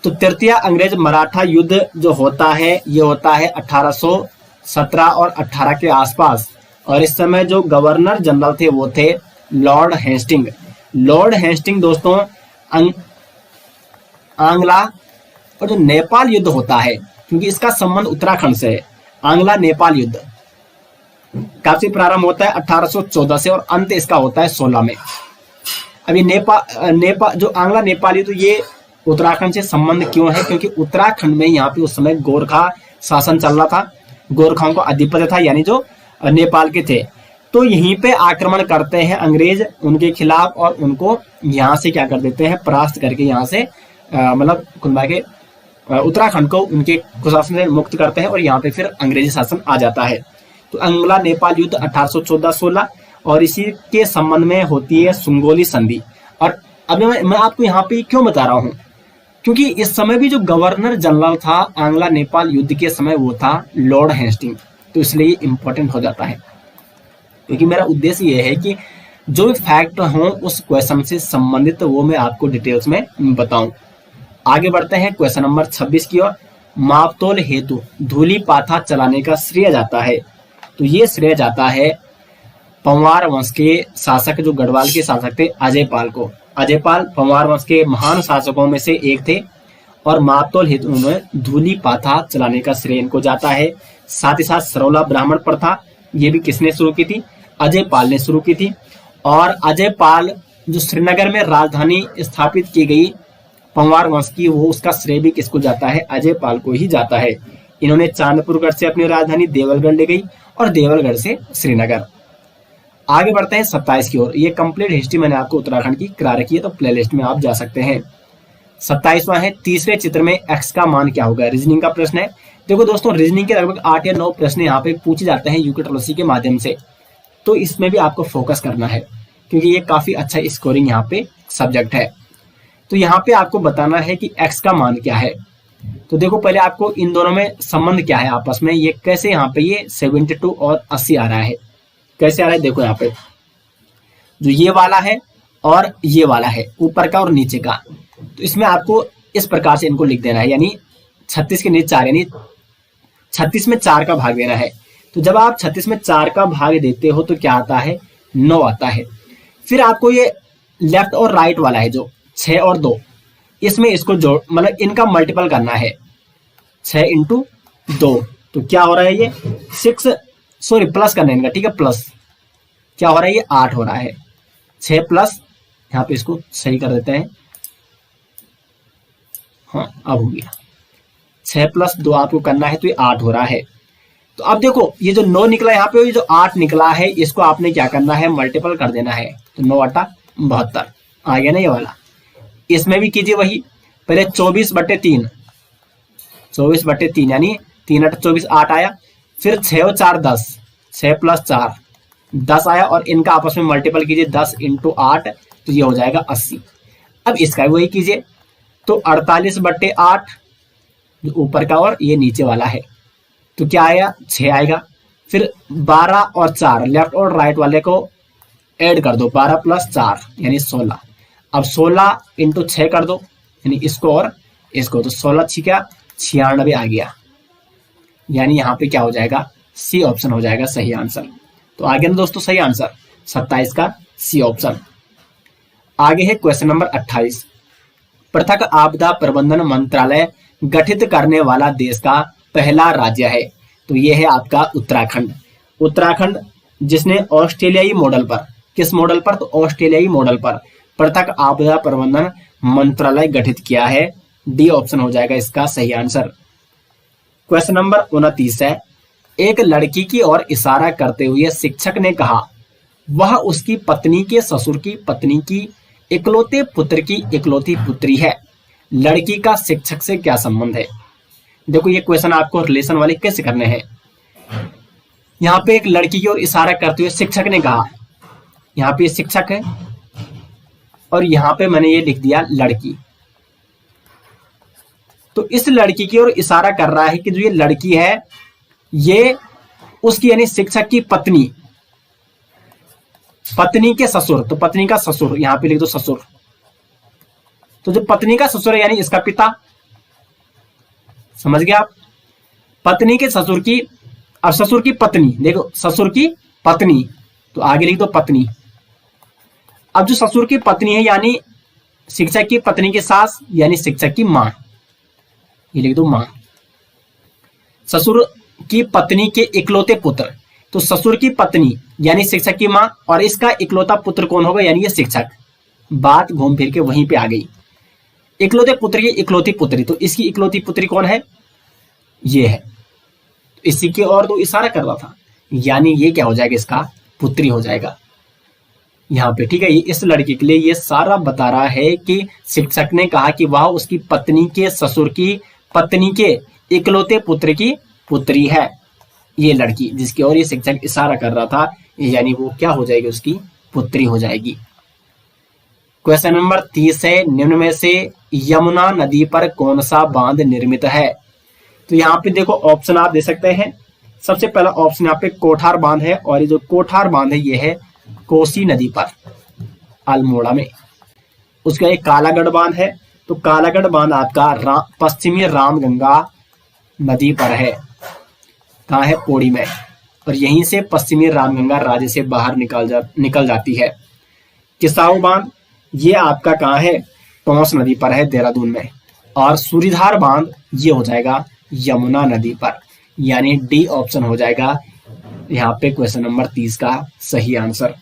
तो तृतीय अंग्रेज मराठा युद्ध जो होता है ये होता है 1817 और 18 के आसपास, और इस समय जो गवर्नर जनरल थे वो थे लॉर्ड हेस्टिंग। लॉर्ड हेस्टिंग दोस्तों आंग्ला और जो नेपाल युद्ध होता है, क्योंकि इसका संबंध उत्तराखंड से है, आंग्ला नेपाल युद्ध काफी प्रारंभ होता है 1814 से और अंत इसका होता है 16 में। अभी नेपाल जो आंग्ला नेपाल युद्ध ये उत्तराखंड से संबंध क्यों है? क्योंकि उत्तराखंड में यहाँ पे उस समय गोरखा शासन चल रहा था, गोरखाओं का आधिपत्य था, यानी जो नेपाल के थे। तो यहीं पे आक्रमण करते हैं अंग्रेज उनके खिलाफ और उनको यहाँ से क्या कर देते हैं, परास्त करके यहाँ से मतलब कुल के उत्तराखंड को उनके कुशासन से मुक्त करते हैं और यहाँ पे फिर अंग्रेजी शासन आ जाता है। तो अंगला नेपाल युद्ध 1814-16 और इसी के संबंध में होती है सुंगोली संधि। और अभी मैं आपको यहाँ पे क्यों बता रहा हूँ, क्योंकि इस समय भी जो गवर्नर जनरल था आंग्ला नेपाल युद्ध के समय वो था लॉर्ड हेस्टिंग, तो इसलिए इंपॉर्टेंट हो जाता है। क्योंकि मेरा उद्देश्य ये है कि जो भी फैक्ट हो उस क्वेश्चन से संबंधित वो मैं आपको डिटेल्स में बताऊं। आगे बढ़ते हैं क्वेश्चन नंबर 26 की ओर। मापतोल हेतु धूली पाथा चलाने का श्रेय जाता है, तो ये श्रेय जाता है पंवार वंश के शासक, जो गढ़वाल के शासक थे, अजय पाल को। अजय पाल पंवार वंश के महान शासकों में से एक थे और मापतोल हेतु उन्होंने धूली पाथा चलाने का श्रेय इनको जाता है। साथ ही साथ सरोला ब्राह्मण प्रथा, ये भी किसने शुरू की थी? अजय पाल ने शुरू की थी। और अजय पाल जो श्रीनगर में राजधानी स्थापित की गई पंवार वंश की, वो उसका श्रेय भी किसको जाता है? अजय पाल को ही जाता है। इन्होंने चांदपुरगढ़ से अपनी राजधानी देवलगढ़ ले गई और देवलगढ़ से श्रीनगर। आगे बढ़ते हैं 27 की ओर। ये कंप्लीट हिस्ट्री मैंने आपको उत्तराखंड की करा रखी है, तो प्लेलिस्ट में आप जा सकते हैं। 27वां है, तीसरे चित्र में x का मान क्या होगा? रीजनिंग का प्रश्न है। देखो दोस्तों, रीजनिंग के लगभग 8 या 9 प्रश्न यहाँ पे पूछे जाते हैं यूके के माध्यम से, तो इसमें भी आपको फोकस करना है क्योंकि ये काफी अच्छा स्कोरिंग यहाँ पे सब्जेक्ट है। तो यहाँ पे आपको बताना है कि x का मान क्या है। तो देखो पहले आपको इन दोनों में संबंध क्या है आपस में, ये कैसे यहाँ पे ये 72 और 80 आ रहा है, कैसे आ रहा है? देखो यहाँ पे जो ये वाला है और ये वाला है, ऊपर का और नीचे का, तो इसमें आपको इस प्रकार से इनको लिख देना है, यानी 36 के नीचे 4, यानी 36 में 4 का भाग देना है। तो जब आप 36 में 4 का भाग देते हो तो क्या आता है? 9 आता है। फिर आपको ये लेफ्ट और राइट वाला है जो 6 और 2, इसमें इसको जोड़ मतलब इनका मल्टीपल करना है, 6 इंटू 2, तो क्या हो रहा है? ये 6, सॉरी प्लस करना है इनका, ठीक है, प्लस क्या हो रहा है? ये 8 हो रहा है। 6 प्लस, यहाँ पे इसको सही कर देते हैं, हाँ अब हो गया। 6 प्लस 2 आपको करना है तो ये 8 हो रहा है। तो अब देखो ये जो 9 निकला यहाँ पे, ये जो 8 निकला है इसको आपने क्या करना है? मल्टीपल कर देना है। तो 9 8 72 आ गया ना ये वाला। इसमें भी कीजिए वही, पहले 24/3, 24/3 यानी 3 8 24, 8 आया। फिर 6 और 4 10, 6 प्लस 4 10 आया और इनका आपस में मल्टीपल कीजिए, 10 इंटू 8, तो ये हो जाएगा 80। अब इसका भी वही कीजिए, तो 48/8 जो ऊपर का और ये नीचे वाला है, तो क्या आएगा? 6 आएगा। फिर 12 और 4 लेफ्ट और राइट वाले को ऐड कर दो, 12 प्लस 4 यानी 16। अब 16 इंटू 6 कर दो, यानी इसको और इसको, तो 16 छिका 96 आ गया। यानी यहाँ पे क्या हो जाएगा? सी ऑप्शन हो जाएगा सही आंसर। तो आगे ना दोस्तों सही आंसर 27 का सी ऑप्शन। आगे है क्वेश्चन नंबर 28। पृथक आपदा प्रबंधन मंत्रालय गठित करने वाला देश का पहला राज्य है, तो यह है आपका उत्तराखंड। उत्तराखंड जिसने ऑस्ट्रेलियाई मॉडल पर, किस मॉडल पर? तो ऑस्ट्रेलियाई मॉडल पर पृथक आपदा प्रबंधन मंत्रालय गठित किया है। डी ऑप्शन हो जाएगा इसका सही आंसर। क्वेश्चन नंबर 29 है, एक लड़की की ओर इशारा करते हुए शिक्षक ने कहा वह उसकी पत्नी के ससुर की पत्नी की इकलौते पुत्र की इकलौती पुत्री है। लड़की का शिक्षक से क्या संबंध है? देखो ये क्वेश्चन आपको रिलेशन वाले कैसे करने हैं। यहाँ पे एक लड़की की ओर इशारा करते हुए शिक्षक ने कहा, यहाँ पे शिक्षक है और यहाँ पे मैंने ये लिख दिया लड़की। तो इस लड़की की ओर इशारा कर रहा है कि जो ये लड़की है ये उसकी यानी शिक्षक की पत्नी, पत्नी के ससुर, तो पत्नी का ससुर यहां पे लिख दो ससुर। तो जो पत्नी का ससुर है यानी इसका पिता, समझ गए आप? पत्नी के ससुर की, अब ससुर की पत्नी, देखो ससुर की पत्नी, तो आगे लिख दो पत्नी। अब जो ससुर की पत्नी है यानी शिक्षक की पत्नी की सास यानी शिक्षक की मां, ये लिख दो मां। ससुर की पत्नी के इकलौते पुत्र, तो ससुर की पत्नी यानी शिक्षक की मां और इसका इकलौता पुत्र कौन होगा? यानी ये शिक्षक। बात घूम फिर के वहीं पे आ गई। इकलौते पुत्र की इकलौती पुत्री, तो इसकी इकलौती पुत्री कौन है? ये है। इसी की ओर तो इशारा कर रहा था, यानी ये क्या हो जाएगा? इसका पुत्री हो जाएगा यहाँ पे। ठीक है, ये इस लड़की के लिए ये सारा बता रहा है कि शिक्षक ने कहा कि वह उसकी पत्नी के ससुर की पत्नी के इकलौते पुत्र की पुत्री है, ये लड़की जिसकी ओर ये शिक्षक इशारा कर रहा था, यानी वो क्या हो जाएगी? उसकी पुत्री हो जाएगी। क्वेश्चन नंबर 30 है, निम्न में से यमुना नदी पर कौन सा बांध निर्मित है? तो यहाँ पे देखो ऑप्शन आप दे सकते हैं। सबसे पहला ऑप्शन यहाँ पे कोठार बांध है, और ये जो कोठार बांध है ये है कोसी नदी पर, अल्मोड़ा में। उसका एक कालागढ़ बांध है, तो कालागढ़ बांध आपका पश्चिमी रामगंगा नदी पर है। कहाँ है? पौड़ी में। और यहीं से पश्चिमी रामगंगा राज्य से बाहर निकल जाती है। किसाऊ बांध ये आपका कहाँ है? टोंस नदी पर है, देहरादून में। और सूरीधार बांध ये हो जाएगा यमुना नदी पर, यानी डी ऑप्शन हो जाएगा यहाँ पे क्वेश्चन नंबर 30 का सही आंसर।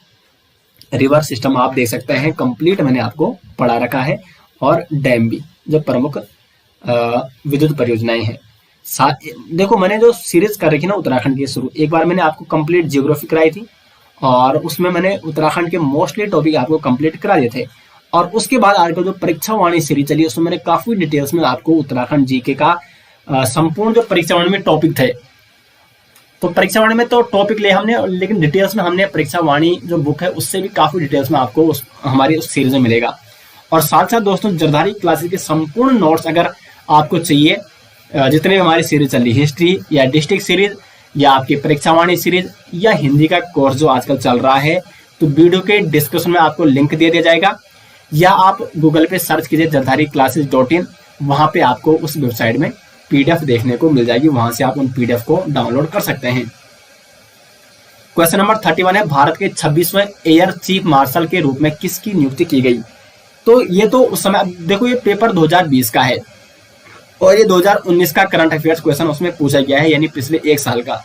रिवर सिस्टम आप देख सकते हैं, कंप्लीट मैंने आपको पढ़ा रखा है, और डैम भी, जो प्रमुख विद्युत परियोजनाएं हैं। देखो मैंने जो सीरीज कर रखी ना उत्तराखंड की शुरू, एक बार मैंने आपको कंप्लीट जियोग्राफी कराई थी, और उसमें मैंने उत्तराखंड के मोस्टली टॉपिक आपको कंप्लीट करा दिए थे। और उसके बाद आजकल जो परीक्षा वाणी सीरीज चली, उसमें मैंने काफी डिटेल्स में आपको उत्तराखंड जीके का संपूर्ण जो परीक्षा वाणी में टॉपिक थे, तो परीक्षा वाणी में तो टॉपिक ले हमने, लेकिन डिटेल्स में हमने परीक्षा वाणी जो बुक है उससे भी काफी डिटेल्स में आपको हमारी उस सीरीज में मिलेगा। और साथ साथ दोस्तों जरदारी क्लासेस के संपूर्ण नोट्स अगर आपको चाहिए, जितने भी हमारी सीरीज चल रही, हिस्ट्री या डिस्ट्रिक्ट सीरीज या आपकी परीक्षा वाणी सीरीज या हिंदी का कोर्स जो आजकल चल रहा है, तो वीडियो के डिस्क्रिप्शन में आपको लिंक दे दिया जाएगा, या आप गूगल पे सर्च कीजिए jardhariclasses.in, वहां पे आपको उस वेबसाइट में पीडीएफ देखने को मिल जाएगी, वहां से आप उन पीडीएफ को डाउनलोड कर सकते हैं। क्वेश्चन नंबर 31 है, भारत के 26वें एयर चीफ मार्शल के रूप में किसकी नियुक्ति की गई? तो ये तो उस समय, देखो ये पेपर 2020 का है, और ये 2019 का करंट अफेयर्स क्वेश्चन उसमें पूछा गया है, यानी पिछले एक साल का।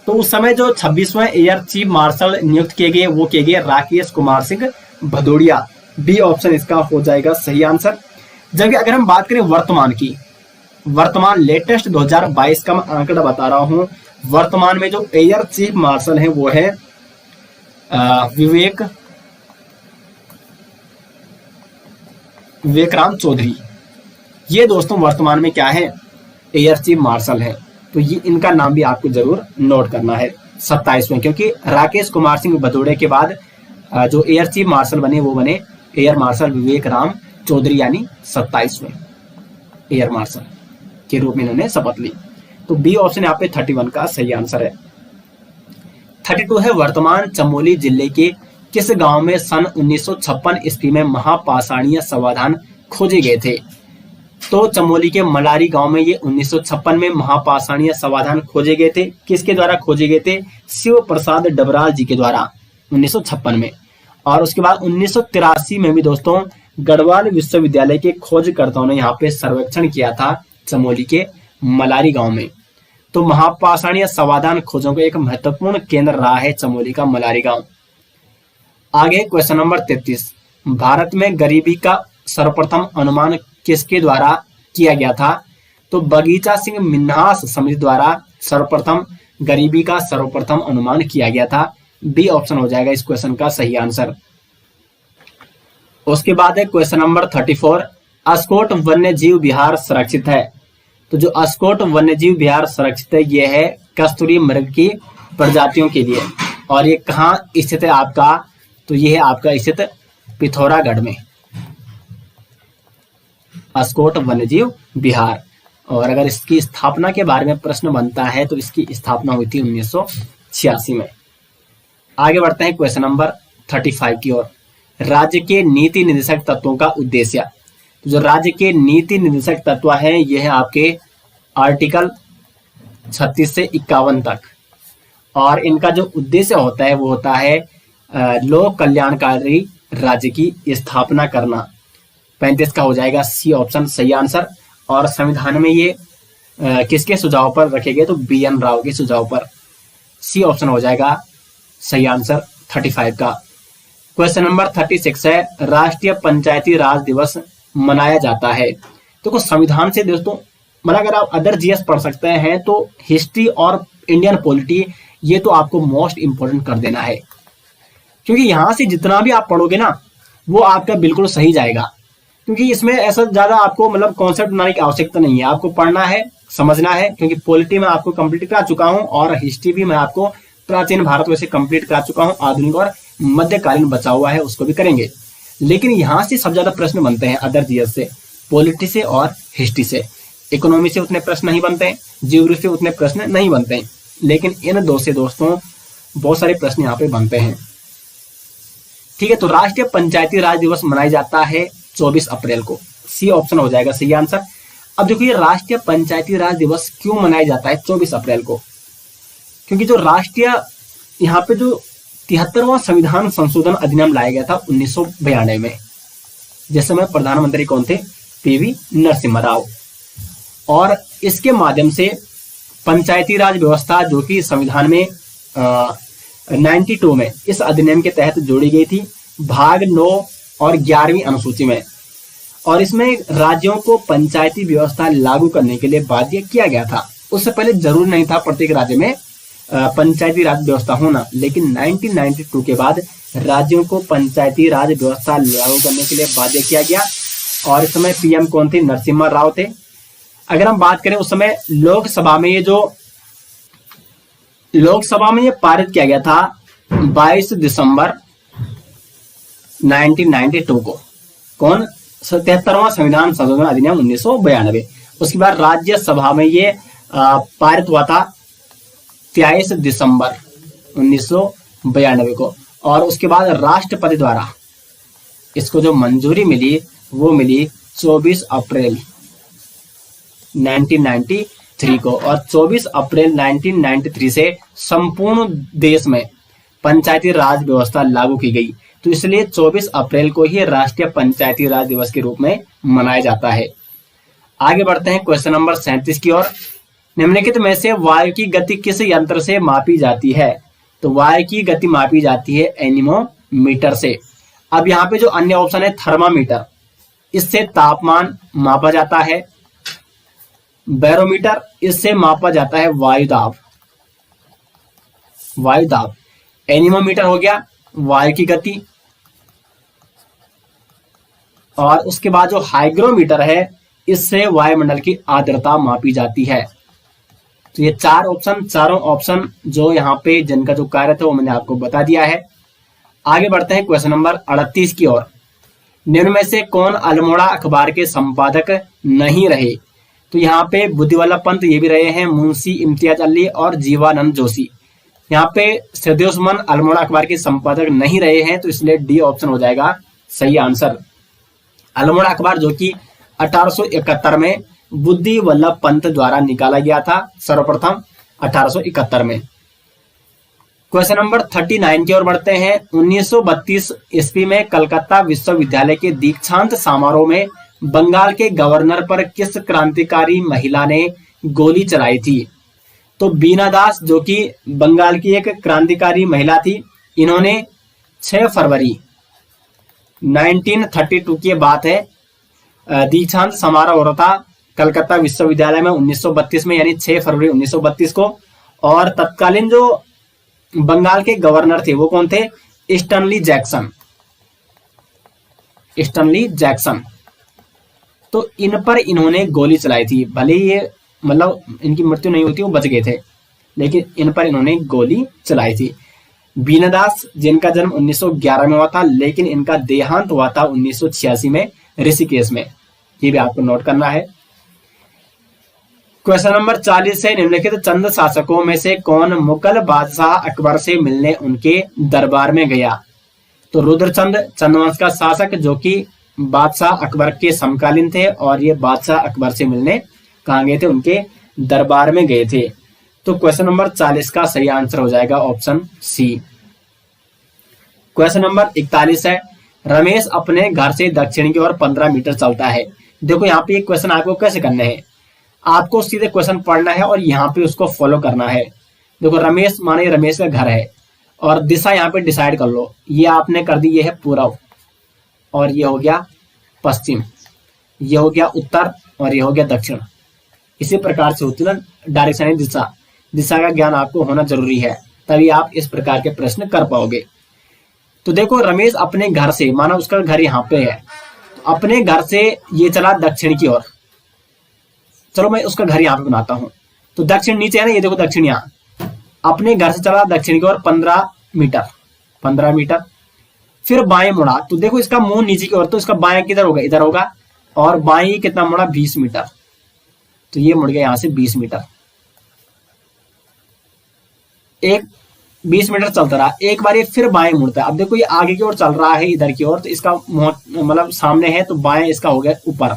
तो उस समय जो 26वें एयर चीफ मार्शल नियुक्त किए गए, वो किए गए राकेश कुमार सिंह भदौड़िया। बी ऑप्शन इसका हो जाएगा सही आंसर। जबकि अगर हम बात करें वर्तमान की, वर्तमान लेटेस्ट 2022 का मैं आंकड़ा बता रहा हूं, वर्तमान में जो एयर चीफ मार्शल है वो है विवेक राम चौधरी। ये दोस्तों वर्तमान में क्या है? एयर चीफ मार्शल है। तो ये इनका नाम भी आपको जरूर नोट करना है 27वें, क्योंकि राकेश कुमार सिंह भदौड़े के बाद जो एयर चीफ मार्शल बने वो बने एयर मार्शल विवेक राम चौधरी, यानी 27वें एयर मार्शल के रूप में इन्होंने शपथ ली। तो बी ऑप्शन यहाँ पे 31 का सही आंसर है। 32 है, वर्तमान चमोली जिले के किस गांव में सन 1956 ईस्वी में महापाषाणीय समाधान खोजे गए थे? तो चमोली के मलारी गांव में ये 1956 में महापाषाणीय समाधान खोजे गए थे। किसके द्वारा खोजे गए थे? शिव प्रसाद डबराल जी के द्वारा 1956 में। और उसके बाद 1983 में भी दोस्तों गढ़वाल विश्वविद्यालय के खोजकर्ताओं ने यहाँ पे सर्वेक्षण किया था चमोली के मलारी गांव में। तो महापाषाणीय समाधान खोजों का एक महत्वपूर्ण केंद्र रहा है चमोली का मलारी गांव। आगे क्वेश्चन नंबर 33, भारत में गरीबी का सर्वप्रथम अनुमान किसके द्वारा किया गया था? तो बगीचा सिंह मिन्हास समिति द्वारा सर्वप्रथम गरीबी का सर्वप्रथम अनुमान किया गया था। बी ऑप्शन हो जाएगा इस क्वेश्चन का सही आंसर। उसके बाद है क्वेश्चन नंबर 34, अस्कोट वन्य जीव विहार सुरक्षित है। तो जो अस्कोट वन्य जीव विहार सुरक्षित है ये है कस्तूरी मृग की प्रजातियों के लिए। और ये कहाँ स्थित है आपका? तो ये है आपका स्थित पिथौरागढ़ में, अस्कोट वन्यजीव विहार। और अगर इसकी स्थापना के बारे में प्रश्न बनता है तो इसकी स्थापना हुई थी 1986 में। आगे बढ़ते हैं क्वेश्चन नंबर 35 की ओर। राज्य के नीति निर्देशक तत्वों का उद्देश्य। तो जो राज्य के नीति निर्देशक तत्व हैं यह है आपके आर्टिकल 36 से 51 तक। और इनका जो उद्देश्य होता है वो होता है लोक कल्याणकारी राज्य की स्थापना करना। 35 का हो जाएगा सी ऑप्शन सही आंसर। और संविधान में ये किसके सुझाव पर रखे गए? तो BN राव के सुझाव पर। सी ऑप्शन हो जाएगा सही आंसर 35 का। क्वेश्चन नंबर 36 है, राष्ट्रीय पंचायती राज दिवस मनाया जाता है। तो कुछ संविधान से दोस्तों, मतलब अगर आप अदर जीएस पढ़ सकते हैं तो हिस्ट्री और इंडियन पॉलिटी ये तो आपको मोस्ट इंपोर्टेंट कर देना है, क्योंकि यहां से जितना भी आप पढ़ोगे ना वो आपका बिल्कुल सही जाएगा। क्योंकि इसमें ऐसा ज्यादा आपको मतलब कॉन्सेप्ट बनाने की आवश्यकता नहीं है, आपको पढ़ना है, समझना है। क्योंकि पॉलिटी में आपको कंप्लीट करा चुका हूं और हिस्ट्री भी मैं आपको प्राचीन भारत वैसे कंप्लीट करा चुका हूं, आधुनिक और मध्यकालीन बचा हुआ है उसको भी करेंगे। लेकिन यहां से सबसे ज्यादा प्रश्न बनते हैं अदर जीएस से, पॉलिटी से और हिस्ट्री से। इकोनॉमी से उतने प्रश्न नहीं बनते हैं, जियोग्राफी से उतने प्रश्न नहीं बनते हैं, लेकिन इन दो से दोस्तों बहुत सारे प्रश्न यहाँ पे बनते हैं। ठीक है, तो राष्ट्रीय पंचायती राज दिवस मनाया जाता है 24 अप्रैल को। सी ऑप्शन हो जाएगा सही आंसर। अब देखो ये राष्ट्रीय पंचायती राज दिवस क्यों मनाया जाता है 24 अप्रैल को? क्योंकि जो राष्ट्रीय यहाँ पे जो 73वां संविधान संशोधन अधिनियम लाया गया था 1992 में, जिस समय प्रधानमंत्री कौन थे? पीवी नरसिम्हा राव। और इसके माध्यम से पंचायती राज व्यवस्था जो कि संविधान में 92 में इस अधिनियम के तहत जोड़ी गई थी, भाग 9 और 11वीं अनुसूची में। और इसमें राज्यों को पंचायती व्यवस्था लागू करने के लिए बाध्य किया गया था। उससे पहले जरूरी नहीं था प्रत्येक राज्य में पंचायती राज व्यवस्था होना, लेकिन 1992 के बाद राज्यों को पंचायती राज व्यवस्था लागू करने के लिए बाध्य किया गया। और इस समय पीएम कौन थे? नरसिम्हा राव थे। अगर हम बात करें उस समय लोकसभा में ये पारित किया गया था 22 दिसंबर 1992 को। कौन? 73वां संविधान संशोधन अधिनियम 1992। उसके बाद राज्यसभा में ये पारित हुआ था 23 दिसंबर 1992 को। और उसके बाद राष्ट्रपति द्वारा इसको जो मंजूरी मिली वो मिली 24 अप्रैल 1993 को। और 24 अप्रैल 1993 से संपूर्ण देश में पंचायती राज व्यवस्था लागू की गई। तो इसलिए 24 अप्रैल को ही राष्ट्रीय पंचायती राज दिवस के रूप में मनाया जाता है। आगे बढ़ते हैं क्वेश्चन नंबर 37 की ओर। निम्नलिखित में से वायु की गति किस यंत्र से मापी जाती है? तो वायु की गति मापी जाती है एनीमोमीटर से। अब यहाँ पे जो अन्य ऑप्शन है थर्मामीटर, इससे तापमान मापा जाता है। बैरोमीटर, इससे मापा जाता है वायुदाब। एनीमोमीटर हो गया वायु की गति। और उसके बाद जो हाइग्रोमीटर है, इससे वायुमंडल की आर्द्रता मापी जाती है। तो ये चारों ऑप्शन जो यहाँ पे जिनका जो कार्य था वो मैंने आपको बता दिया है। आगे बढ़ते हैं क्वेश्चन नंबर 38 की ओर। निम्न में से कौन अल्मोड़ा अखबार के संपादक नहीं रहे? तो यहाँ पे बुद्धिवल्लभ पंत ये भी रहे हैं, मुंशी इम्तियाज अली और जीवानंद जोशी। यहाँ पे श्रीदेव सुमन अल्मोड़ा अखबार के संपादक नहीं रहे हैं, तो इसलिए डी ऑप्शन हो जाएगा सही आंसर। अल्मोड़ा अखबार जो कि 1871 में बुद्धिवल्लभ पंत द्वारा निकाला गया था, सर्वप्रथम 1871 में। क्वेश्चन नंबर 39 की ओर बढ़ते हैं। 1932 ईस्वी में कलकत्ता विश्वविद्यालय के दीक्षांत समारोह में बंगाल के गवर्नर पर किस क्रांतिकारी महिला ने गोली चलाई थी? तो बीना दास जो कि बंगाल की एक क्रांतिकारी महिला थी, इन्होंने 6 फरवरी 1932 की बात है, दीक्षांत समारोह हो रहा था कलकत्ता विश्वविद्यालय में 1932 में, यानी 6 फरवरी 1932 को। और तत्कालीन जो बंगाल के गवर्नर थे वो कौन थे? Stanley Jackson. तो इन पर इन्होंने गोली चलाई थी। भले ये मतलब इनकी मृत्यु नहीं हुई थी, वो बच गए थे, लेकिन इन पर इन्होंने गोली चलाई थी। बीना दास जिनका जन्म 1911 में हुआ था, लेकिन इनका देहांत हुआ था 1986 में ऋषिकेश में। ये भी आपको नोट करना है। क्वेश्चन नंबर 40 है। निम्नलिखित चंद शासकों में से कौन मुगल बादशाह अकबर से मिलने उनके दरबार में गया? तो रुद्रचंद चंद्रवंश का शासक जो कि बादशाह अकबर के समकालीन थे, और ये बादशाह अकबर से मिलने कहाँ गए थे? उनके दरबार में गए थे। तो क्वेश्चन नंबर 40 का सही आंसर हो जाएगा ऑप्शन सी। क्वेश्चन नंबर 41 है। रमेश अपने घर से दक्षिण की ओर 15 मीटर चलता है। देखो यहाँ पे एक क्वेश्चन आपको कैसे करना है, आपको सीधे क्वेश्चन पढ़ना है और यहाँ पे उसको फॉलो करना है। देखो रमेश माने रमेश का घर है, और दिशा यहाँ पे डिसाइड कर लो। ये आपने कर दी, ये है पूर्व और ये हो गया पश्चिम। ये हो गया उत्तर और ये हो गया दक्षिण। इसी प्रकार से होती है ना डायरेक्शन यानी दिशा। दिशा का ज्ञान आपको होना जरूरी है, तभी आप इस प्रकार के प्रश्न कर पाओगे। तो देखो रमेश अपने घर से, माना उसका घर यहाँ पे है, तो अपने घर से ये चला दक्षिण की ओर। चलो मैं उसका घर यहाँ पे बनाता हूँ। तो दक्षिण नीचे है ना, ये देखो दक्षिण यहाँ। अपने घर से चला दक्षिण की ओर 15 मीटर, 15 मीटर। फिर बाएं मुड़ा, तो देखो इसका मुंह नीचे की ओर, तो इसका बाएं किधर होगा, इधर होगा। और बाएं कितना मुड़ा, 20 मीटर। तो ये मुड़ गया यहां से 20 मीटर। एक 20 मीटर चलता रहा, एक बार ये फिर बाएं मुड़ता है। अब देखो ये आगे की ओर चल रहा है इधर की ओर, तो इसका मतलब सामने है, तो बाएं इसका हो गया ऊपर।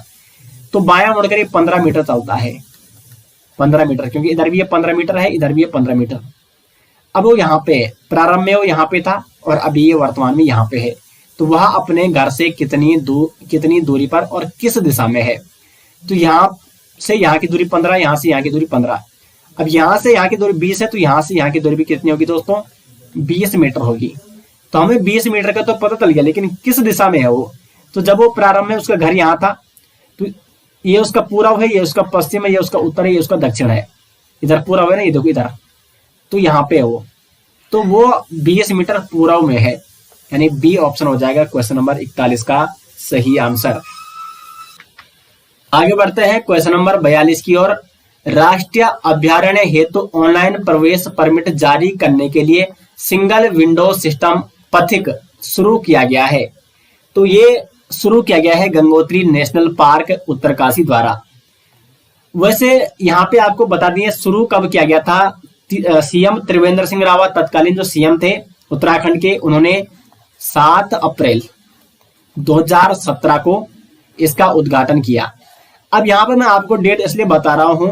तो बायां मुड़कर ये 15 मीटर चलता है, 15 मीटर, क्योंकि इधर भी ये 15 मीटर है, इधर भी ये 15 मीटर। अब वो यहाँ पे है, प्रारंभ में वो यहाँ पे था और अभी ये वर्तमान में यहाँ पे है। तो वह अपने घर से कितनी दूरी पर और किस दिशा में है। तो यहाँ से यहाँ की दूरी 15, यहाँ से यहाँ की दूरी 15। अब यहाँ से यहाँ की दूरी 20 है, तो यहाँ से यहाँ की दूरी भी कितनी होगी दोस्तों, 20 मीटर होगी। तो हमें 20 मीटर का तो पता चल गया, लेकिन किस दिशा में है वो। तो जब वो प्रारंभ में उसका घर यहाँ था, तो ये उसका पूर्व है, ये उसका पश्चिम है, ये उसका उत्तर है, ये उसका दक्षिण है। इधर पूर्व है ना, ये देखो इधर, तो यहाँ पे है वो। तो वो 20 मीटर पूर्व में है, यानी बी ऑप्शन हो जाएगा क्वेश्चन नंबर 41 का सही आंसर। आगे बढ़ते हैं क्वेश्चन नंबर 42 की ओर। राष्ट्रीय अभ्यारण्य हेतु ऑनलाइन प्रवेश परमिट जारी करने के लिए सिंगल विंडो सिस्टम पथिक शुरू किया गया है। तो ये शुरू किया गया है गंगोत्री नेशनल पार्क उत्तरकाशी द्वारा। वैसे यहाँ पे आपको बता दिए शुरू कब किया गया था। सीएम त्रिवेंद्र सिंह रावत तत्कालीन जो सीएम थे उत्तराखंड के, उन्होंने 7 अप्रैल 2017 को इसका उद्घाटन किया। अब यहाँ पर मैं आपको डेट इसलिए बता रहा हूं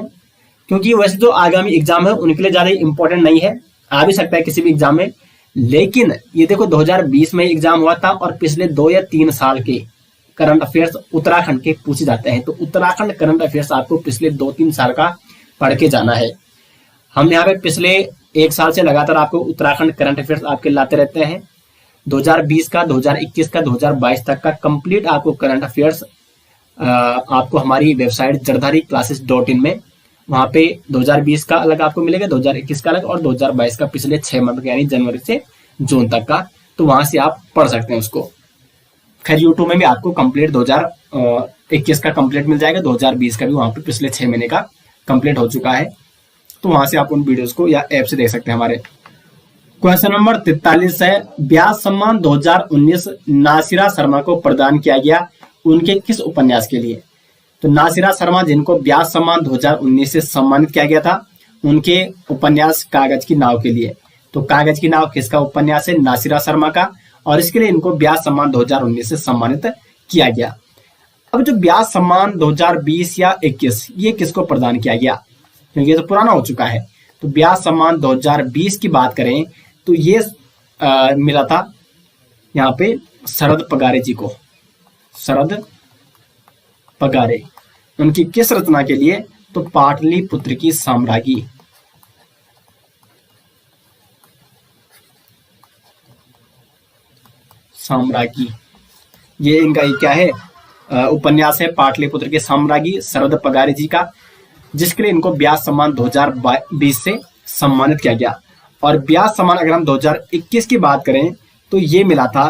क्योंकि वैसे जो आगामी एग्जाम है उनके लिए ज्यादा इंपॉर्टेंट नहीं है, आ भी सकता है किसी भी एग्जाम में। लेकिन ये देखो 2020 में एग्जाम हुआ था और पिछले 2 या 3 साल के करंट अफेयर्स उत्तराखंड के पूछे जाते हैं। तो उत्तराखंड करंट अफेयर्स आपको पिछले 2-3 साल का पढ़ के जाना है। हम यहाँ पे पिछले 1 साल से लगातार आपको उत्तराखंड करंट अफेयर्स आपके लाते रहते हैं। 2020 का, 2021 का, 2022 तक का कंप्लीट आपको करंट अफेयर्स आपको हमारी वेबसाइट jardhari-classes.in में, वहां पे 2020 का अलग आपको मिलेगा, 2021 का अलग और 2022 का पिछले 6 मंथ यानी जनवरी से जून तक का। तो वहां से आप पढ़ सकते हैं उसको। खैर यूट्यूब में भी आपको कंप्लीट 2021 का कंप्लीट मिल जाएगा, 2020 का भी वहां पे पिछले 6 महीने का कंप्लीट हो चुका है। तो वहां से आप उन वीडियोस को या ऐप से देख सकते हैं हमारे। क्वेश्चन नंबर 43 है, व्यास सम्मान 2019 नासिरा शर्मा को प्रदान किया गया, उनके किस उपन्यास के लिए। तो नासिरा शर्मा जिनको व्यास सम्मान 2019 से सम्मानित किया गया था, उनके उपन्यास कागज की नाव के लिए। तो कागज की नाव किसका उपन्यास है, नासिरा शर्मा का, और इसके लिए इनको व्यास सम्मान 2019 से सम्मानित किया गया। अब जो व्यास सम्मान 2020 या 21 ये किसको प्रदान किया गया, क्योंकि ये तो पुराना हो चुका है। तो व्यास सम्मान 2020 की बात करें तो ये मिला था यहाँ पे शरद पगारे जी को, शरद पगारे। उनकी किस रचना के लिए, तो पाटलिपुत्र की साम्राज्ञी। साम्राज्ञी ये इनका क्या है, उपन्यास है पाटलिपुत्र के साम्राज्ञी शरद पगारे जी का, जिसके लिए इनको व्यास सम्मान 2020 से सम्मानित किया गया। और व्यास सम्मान अगर हम 2021 की बात करें तो ये मिला था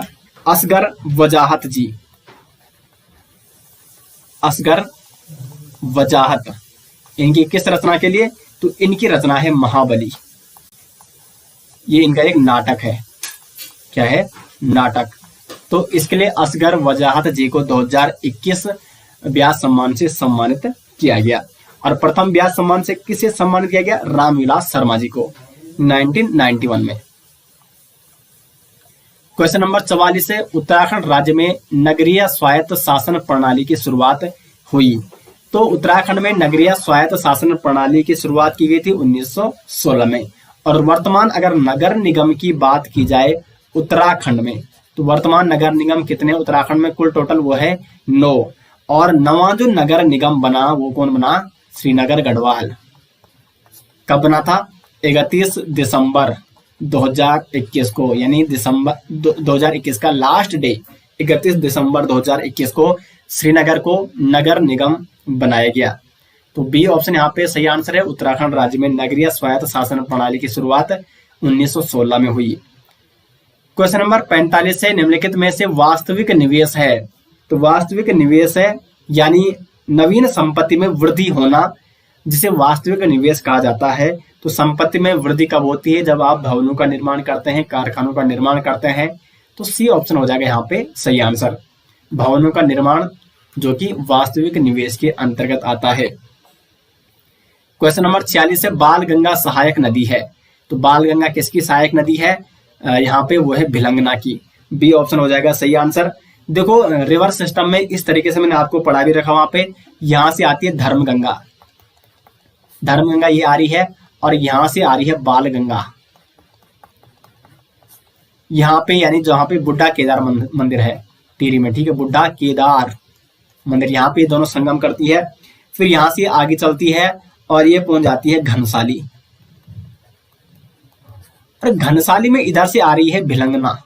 असगर वजाहत जी, असगर वजाहत। इनकी किस रचना के लिए, तो इनकी रचना है महाबली। ये इनका एक नाटक है, क्या है, नाटक। तो इसके लिए असगर वजाहत जी को 2021 व्यास सम्मान से सम्मानित किया गया। और प्रथम व्यास सम्मान से किसे सम्मानित किया गया, रामविलास शर्मा जी को 1991 में। क्वेश्चन नंबर 44 है, उत्तराखंड राज्य में नगरीय स्वायत्त शासन प्रणाली की शुरुआत हुई। तो उत्तराखंड में नगरीय स्वायत्त शासन प्रणाली की शुरुआत की गई थी 1916 में। और वर्तमान अगर नगर निगम की बात की जाए उत्तराखंड में, तो वर्तमान नगर निगम कितने उत्तराखंड में, कुल टोटल वो है 9। और नवा जो नगर निगम बना वो कौन बना, श्रीनगर गढ़वाल। कब बना था, 31 दिसंबर 2021 को, यानी दिसंबर 2021 का लास्ट डे 31 दिसंबर 2021 को श्रीनगर को नगर निगम बनाया गया। तो बी ऑप्शन यहाँ पे सही आंसर है। उत्तराखंड राज्य में नगरीय स्वायत्त शासन प्रणाली की शुरुआत 1916 में हुई। क्वेश्चन नंबर 45 है, निम्नलिखित में से वास्तविक निवेश है। तो वास्तविक निवेश है यानी नवीन संपत्ति में वृद्धि होना, जिसे वास्तविक निवेश कहा जाता है। तो संपत्ति में वृद्धि कब होती है? जब आप भवनों का निर्माण करते हैं, कारखानों का निर्माण करते हैं। तो सी ऑप्शन हो जाएगा यहाँ पे सही आंसर, भवनों का निर्माण, जो कि वास्तविक निवेश के अंतर्गत आता है। क्वेश्चन नंबर 46 है, बाल गंगा सहायक नदी है। तो बाल गंगा किसकी सहायक नदी है? यहाँ पे वो है भिलंगना की। बी ऑप्शन हो जाएगा सही आंसर। देखो रिवर सिस्टम में इस तरीके से मैंने आपको पढ़ा भी रखा, वहां पे यहां से आती है धर्मगंगा, धर्मगंगा ये आ रही है, और यहां से आ रही है बाल गंगा यहाँ पे, यानी जहां पे बुड्ढा केदार मंदिर है टिहरी में, ठीक है, बुड्ढा केदार मंदिर, यहाँ पे दोनों संगम करती है। फिर यहां से आगे चलती है और ये पहुंच जाती है घनसाली, और घनसाली में इधर से आ रही है भिलंगना।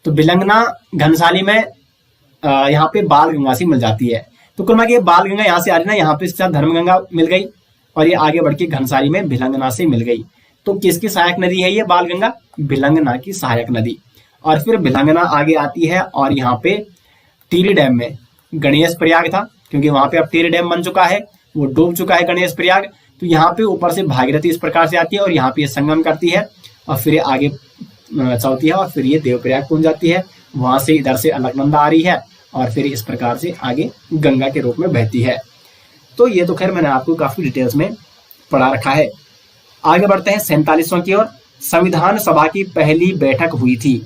तो भिलंगना घनसाली में यहाँ पे बाल गंगा से मिल जाती है। तो कुल मिला के बाल गंगा यहाँ से आ रही ना, यहाँ पे इसके साथ धर्मगंगा मिल गई, और ये आगे बढ़ के घनसाली में भिलंगना से मिल गई। तो किसकी सहायक नदी है ये बाल गंगा? भिलंगना की सहायक नदी। और फिर भिलंगना आगे आती है और यहाँ पे टिहरी डैम में गणेश प्रयाग था, क्योंकि वहां पे अब टिहरी डैम बन चुका है, वो डूब चुका है गणेश प्रयाग। तो यहाँ पे ऊपर से भागीरथी इस प्रकार से आती है और यहाँ पे संगम करती है, और फिर ये आगे चलती है, और फिर ये देवप्रयाग पहुंच जाती है। वहां से इधर से अलकनंदा आ रही है, और फिर इस प्रकार से आगे गंगा के रूप में बहती है। तो ये तो खैर मैंने आपको काफी डिटेल्स में पढ़ा रखा है। आगे बढ़ते हैं 47वां की ओर। संविधान सभा की पहली बैठक हुई थी।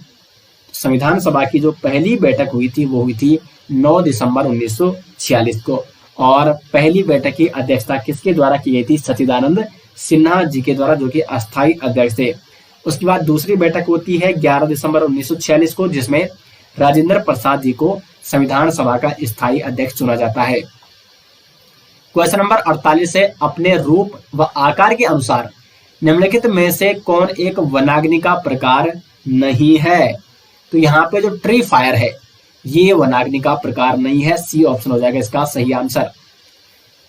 संविधान सभा की जो पहली बैठक हुई थी वो हुई थी 9 दिसंबर 1946 को, और पहली बैठक की अध्यक्षता किसके द्वारा की गई थी? सच्चिदानंद सिन्हा जी के द्वारा, जो कि अस्थायी अध्यक्ष थे। उसके बाद दूसरी बैठक होती है 11 दिसंबर 1946 को, जिसमें राजेंद्र प्रसाद जी को संविधान सभा का स्थायी अध्यक्ष चुना जाता है। क्वेश्चन नंबर 48 है, अपने रूप व आकार के अनुसार निम्नलिखित में से कौन एक वनाग्नि का प्रकार नहीं है? तो यहाँ पे जो ट्री फायर है ये वनाग्नि का प्रकार नहीं है। सी ऑप्शन हो जाएगा इसका सही आंसर।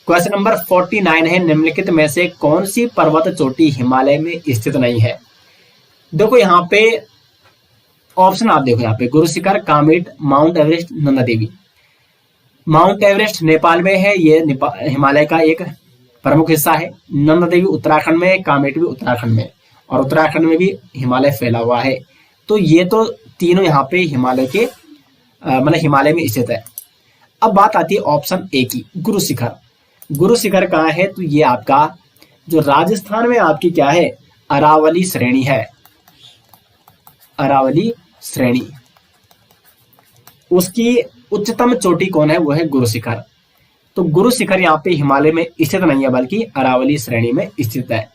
क्वेश्चन नंबर 49 है, निम्नलिखित में से कौन सी पर्वत चोटी हिमालय में स्थित नहीं है? देखो यहाँ पे ऑप्शन आप देखो, यहाँ पे Guru Shikhar, Kamet, mount Everest, Nanda Devi. Mount Everest Nepal में है, ये हिमालय का एक प्रमुख हिस्सा है। नंदा देवी उत्तराखंड में है, कामेट भी उत्तराखंड में, और उत्तराखंड में भी हिमालय फैला हुआ है। तो ये तो तीनों यहाँ पे हिमालय के मतलब हिमालय में स्थित है। अब बात आती है ऑप्शन ए की, गुरु शिखर। गुरु शिखर कहाँ है? तो ये आपका जो राजस्थान में आपकी क्या है? अरावली श्रेणी है, अरावली श्रेणी। उसकी उच्चतम चोटी कौन है? वो है गुरु शिखर। तो गुरु शिखर यहाँ पे हिमालय में स्थित नहीं है, बल्कि अरावली श्रेणी में स्थित है।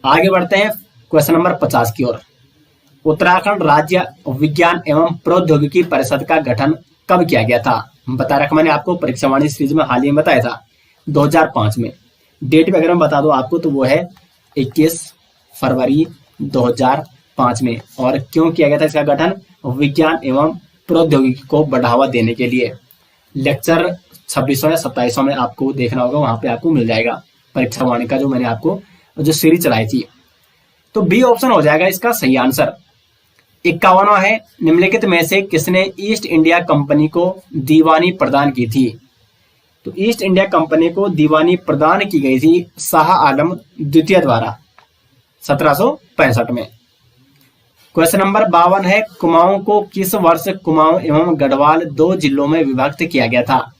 आगे बढ़ते हैं क्वेश्चन नंबर 50 की ओर। उत्तराखंड राज्य विज्ञान एवं प्रौद्योगिकी परिषद का गठन कब किया गया था? बता रखा मैंने आपको, परीक्षावाणी सीरीज में हाल ही में बताया था 2005 में। डेट भी अगर मैं बता दूं आपको तो वो है 21 फरवरी 2005 में। और क्यों किया गया था इसका गठन? विज्ञान एवं प्रौद्योगिकी को बढ़ावा देने के लिए। लेक्चर 2600 या 2700 में आपको देखना होगा, वहां पे आपको मिल जाएगा परीक्षावाणी का जो मैंने आपको जो सीरीज चलाई थी। तो बी ऑप्शन हो जाएगा इसका सही आंसर। 51वां है, निम्नलिखित में से किसने ईस्ट इंडिया कंपनी को दीवानी प्रदान की थी? तो ईस्ट इंडिया कंपनी को दीवानी प्रदान की गई थी शाह आलम द्वितीय द्वारा 1765 में। क्वेश्चन नंबर 52 है, कुमाऊं को किस वर्ष कुमाऊं एवं गढ़वाल 2 जिलों में विभक्त किया गया था?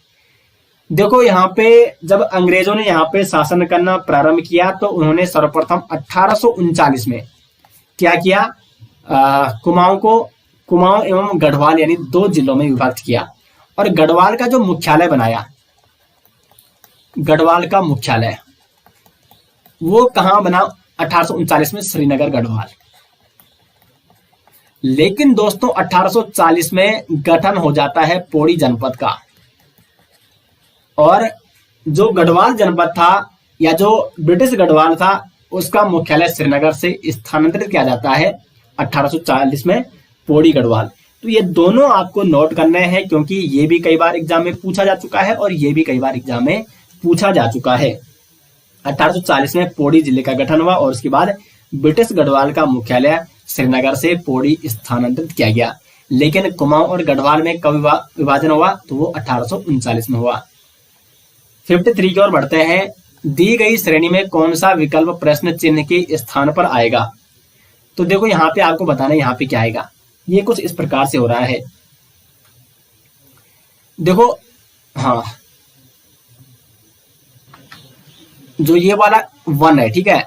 देखो यहाँ पे जब अंग्रेजों ने यहाँ पे शासन करना प्रारंभ किया तो उन्होंने सर्वप्रथम 1839 में क्या किया? कुमाऊं एवं गढ़वाल यानी 2 जिलों में विभक्त किया, और गढ़वाल का जो मुख्यालय बनाया, गढ़वाल का मुख्यालय वो कहां बना? 1839 में श्रीनगर गढ़वाल। लेकिन दोस्तों 1840 में गठन हो जाता है पौड़ी जनपद का, और जो गढ़वाल जनपद था या जो ब्रिटिश गढ़वाल था उसका मुख्यालय श्रीनगर से स्थानांतरित किया जाता है 1840 में पौड़ी गढ़वाल। तो ये दोनों आपको नोट करने हैं, क्योंकि ये भी कई बार एग्जाम में पूछा जा चुका है और ये भी कई बार एग्जाम में पूछा जा चुका है। 1840 में पौड़ी जिले का गठन हुआ और उसके बाद ब्रिटिश गढ़वाल का मुख्यालय श्रीनगर से पौड़ी स्थानांतरित किया गया। लेकिन कुमाऊं और गढ़वाल में कब विभाजन हुआ, तो वो 1839 में हुआ। 53 की ओर बढ़ते हैं। दी गई श्रेणी में कौन सा विकल्प प्रश्न चिन्ह के स्थान पर आएगा। तो देखो यहाँ पे आपको बताना है यहाँ पे क्या आएगा। ये कुछ इस प्रकार से हो रहा है, देखो, हाँ, जो ये वाला 1 है, ठीक है,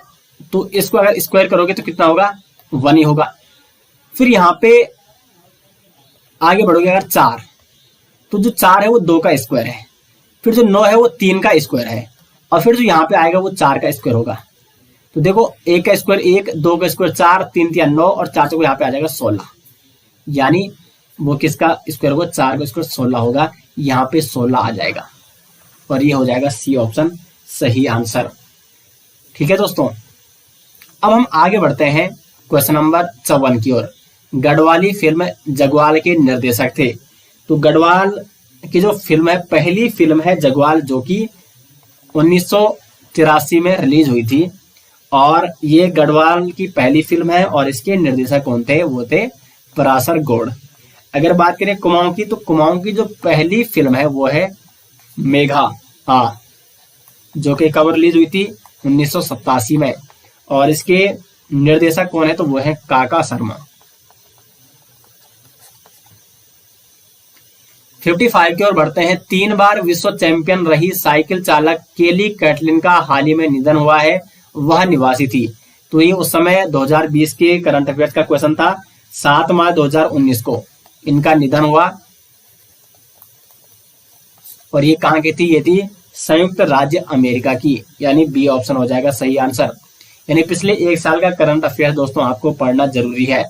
तो इसको अगर स्क्वायर करोगे तो कितना होगा, 1 ही होगा। फिर यहाँ पे आगे बढ़ोगे अगर 4, तो जो 4 है वो 2 का स्क्वायर है, फिर जो 9 है वो 3 का स्क्वायर है, और फिर जो यहाँ पे आएगा वो 4 का स्क्वायर होगा। तो देखो 1 का स्क्वायर 1, 2 का स्क्वायर 4, 3 3 9 और 4 को यहाँ पे आ जाएगा 16, यानी वो किसका स्क्वायर होगा, 4 का स्क्वायर 16 होगा। यहाँ पे 16 आ जाएगा और ये हो जाएगा सी ऑप्शन सही आंसर। ठीक है दोस्तों, अब हम आगे बढ़ते हैं क्वेश्चन नंबर 54 की ओर। गढ़वाली फिल्म जगवाल के निर्देशक थे। तो गढ़वाल की जो फिल्म है, पहली फिल्म है जगवाल, जो कि 1983 में रिलीज हुई थी और ये गढ़वाल की पहली फिल्म है और इसके निर्देशक कौन थे, वो थे पराशर गौड़। अगर बात करें कुमाऊं की, तो कुमाऊं की जो पहली फिल्म है वो है मेघा, हाँ, जो कि कब रिलीज हुई थी, 1987 में, और इसके निर्देशक कौन है, तो वो है काका शर्मा। 55 की ओर बढ़ते हैं। 3 बार विश्व चैंपियन रही साइकिल चालक केली कैटलिन का हाल ही में निधन हुआ है, वह निवासी थी। तो ये उस समय 2020 के करंट अफेयर्स का क्वेश्चन था। 7 मार्च 2019 को इनका निधन हुआ और ये कहाँ की थी, ये थी संयुक्त राज्य अमेरिका की, यानी बी ऑप्शन हो जाएगा सही आंसर। यानी पिछले 1 साल का करंट अफेयर दोस्तों आपको पढ़ना जरूरी है।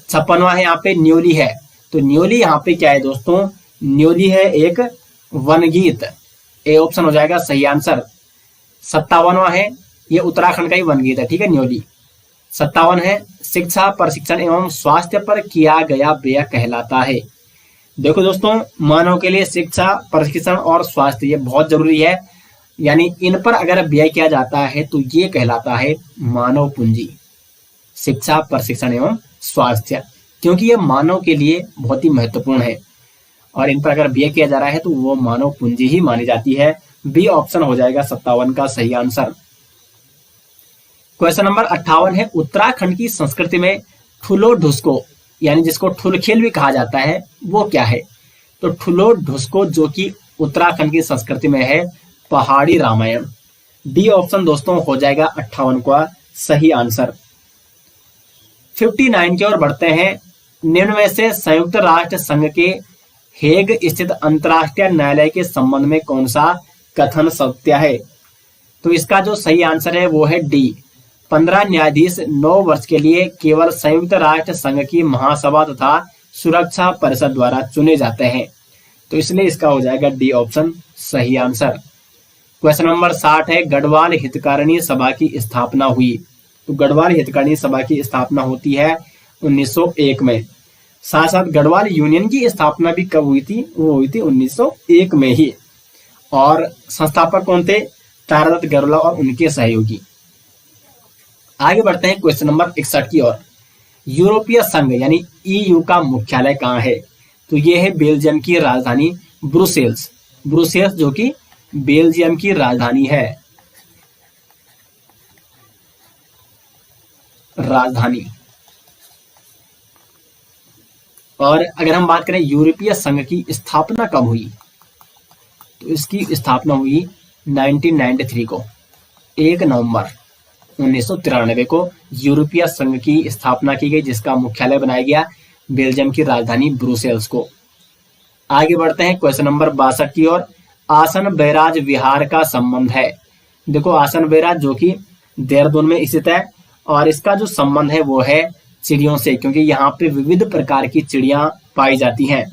56वां है यहाँ पे न्योली है। तो न्योली यहाँ पे क्या है दोस्तों, न्योली है एक वनगीत, ए ऑप्शन हो जाएगा सही आंसर। 57वां है, ये उत्तराखंड का ही वनगीत है, ठीक है, न्योली। 57 है, शिक्षा प्रशिक्षण एवं स्वास्थ्य पर किया गया व्यय कहलाता है। देखो दोस्तों, मानव के लिए शिक्षा प्रशिक्षण और स्वास्थ्य ये बहुत जरूरी है, यानी इन पर अगर व्यय किया जाता है तो ये कहलाता है मानव पूंजी। शिक्षा प्रशिक्षण एवं स्वास्थ्य, क्योंकि ये मानव के लिए बहुत ही महत्वपूर्ण है और इन पर अगर व्यय किया जा रहा है तो वो मानव पूंजी ही मानी जाती है। बी ऑप्शन हो जाएगा 57 का सही आंसर। क्वेश्चन नंबर 58 है। उत्तराखंड की संस्कृति में ठुलो ढुसको, यानी जिसको ठुलखेल भी कहा जाता है, वो क्या है। तो ठुलो ढुसको जो कि उत्तराखंड की संस्कृति में है पहाड़ी रामायण। डी ऑप्शन दोस्तों हो जाएगा 58 का सही आंसर। 59 की ओर बढ़ते हैं। निम्न में से संयुक्त राष्ट्र संघ के हेग स्थित अंतरराष्ट्रीय न्यायालय के संबंध में कौन सा कथन सत्य है। तो इसका जो सही आंसर है वो है डी। 15 न्यायाधीश 9 वर्ष के लिए केवल संयुक्त राष्ट्र संघ की महासभा तथा सुरक्षा परिषद द्वारा चुने जाते हैं। तो इसलिए इसका हो जाएगा डी ऑप्शन सही आंसर। क्वेश्चन नंबर 60 है। गढ़वाल हितकारिणी सभा की स्थापना हुई। तो गढ़वाल हितकारिणी सभा की स्थापना होती है 1901 में। साथ साथ गढ़वाल यूनियन की स्थापना भी कब हुई थी, वो हुई थी 1901 में ही। और संस्थापक कौन थे, तारादत्त गढ़वाल और उनके सहयोगी। आगे बढ़ते हैं क्वेश्चन नंबर 61 की ओर। यूरोपीय संघ यानी ईयू का मुख्यालय कहाँ है। तो ये है बेल्जियम की राजधानी ब्रुसेल्स। ब्रुसेल्स जो कि बेल्जियम की राजधानी है। राजधानी। और अगर हम बात करें यूरोपीय संघ की स्थापना कब हुई, तो इसकी स्थापना हुई 1993 को, 1 नवंबर 1993 को यूरोपीय संघ की स्थापना की गई, जिसका मुख्यालय बनाया गया बेल्जियम की राजधानी ब्रुसेल्स को। आगे बढ़ते हैं क्वेश्चन नंबर 62 की ओर। आसन बैराज विहार का संबंध है। देखो आसन बैराज जो कि देहरादून में स्थित है और इसका जो संबंध है वो है चिड़ियों से, क्योंकि यहाँ पे विविध प्रकार की चिड़ियां पाई जाती हैं।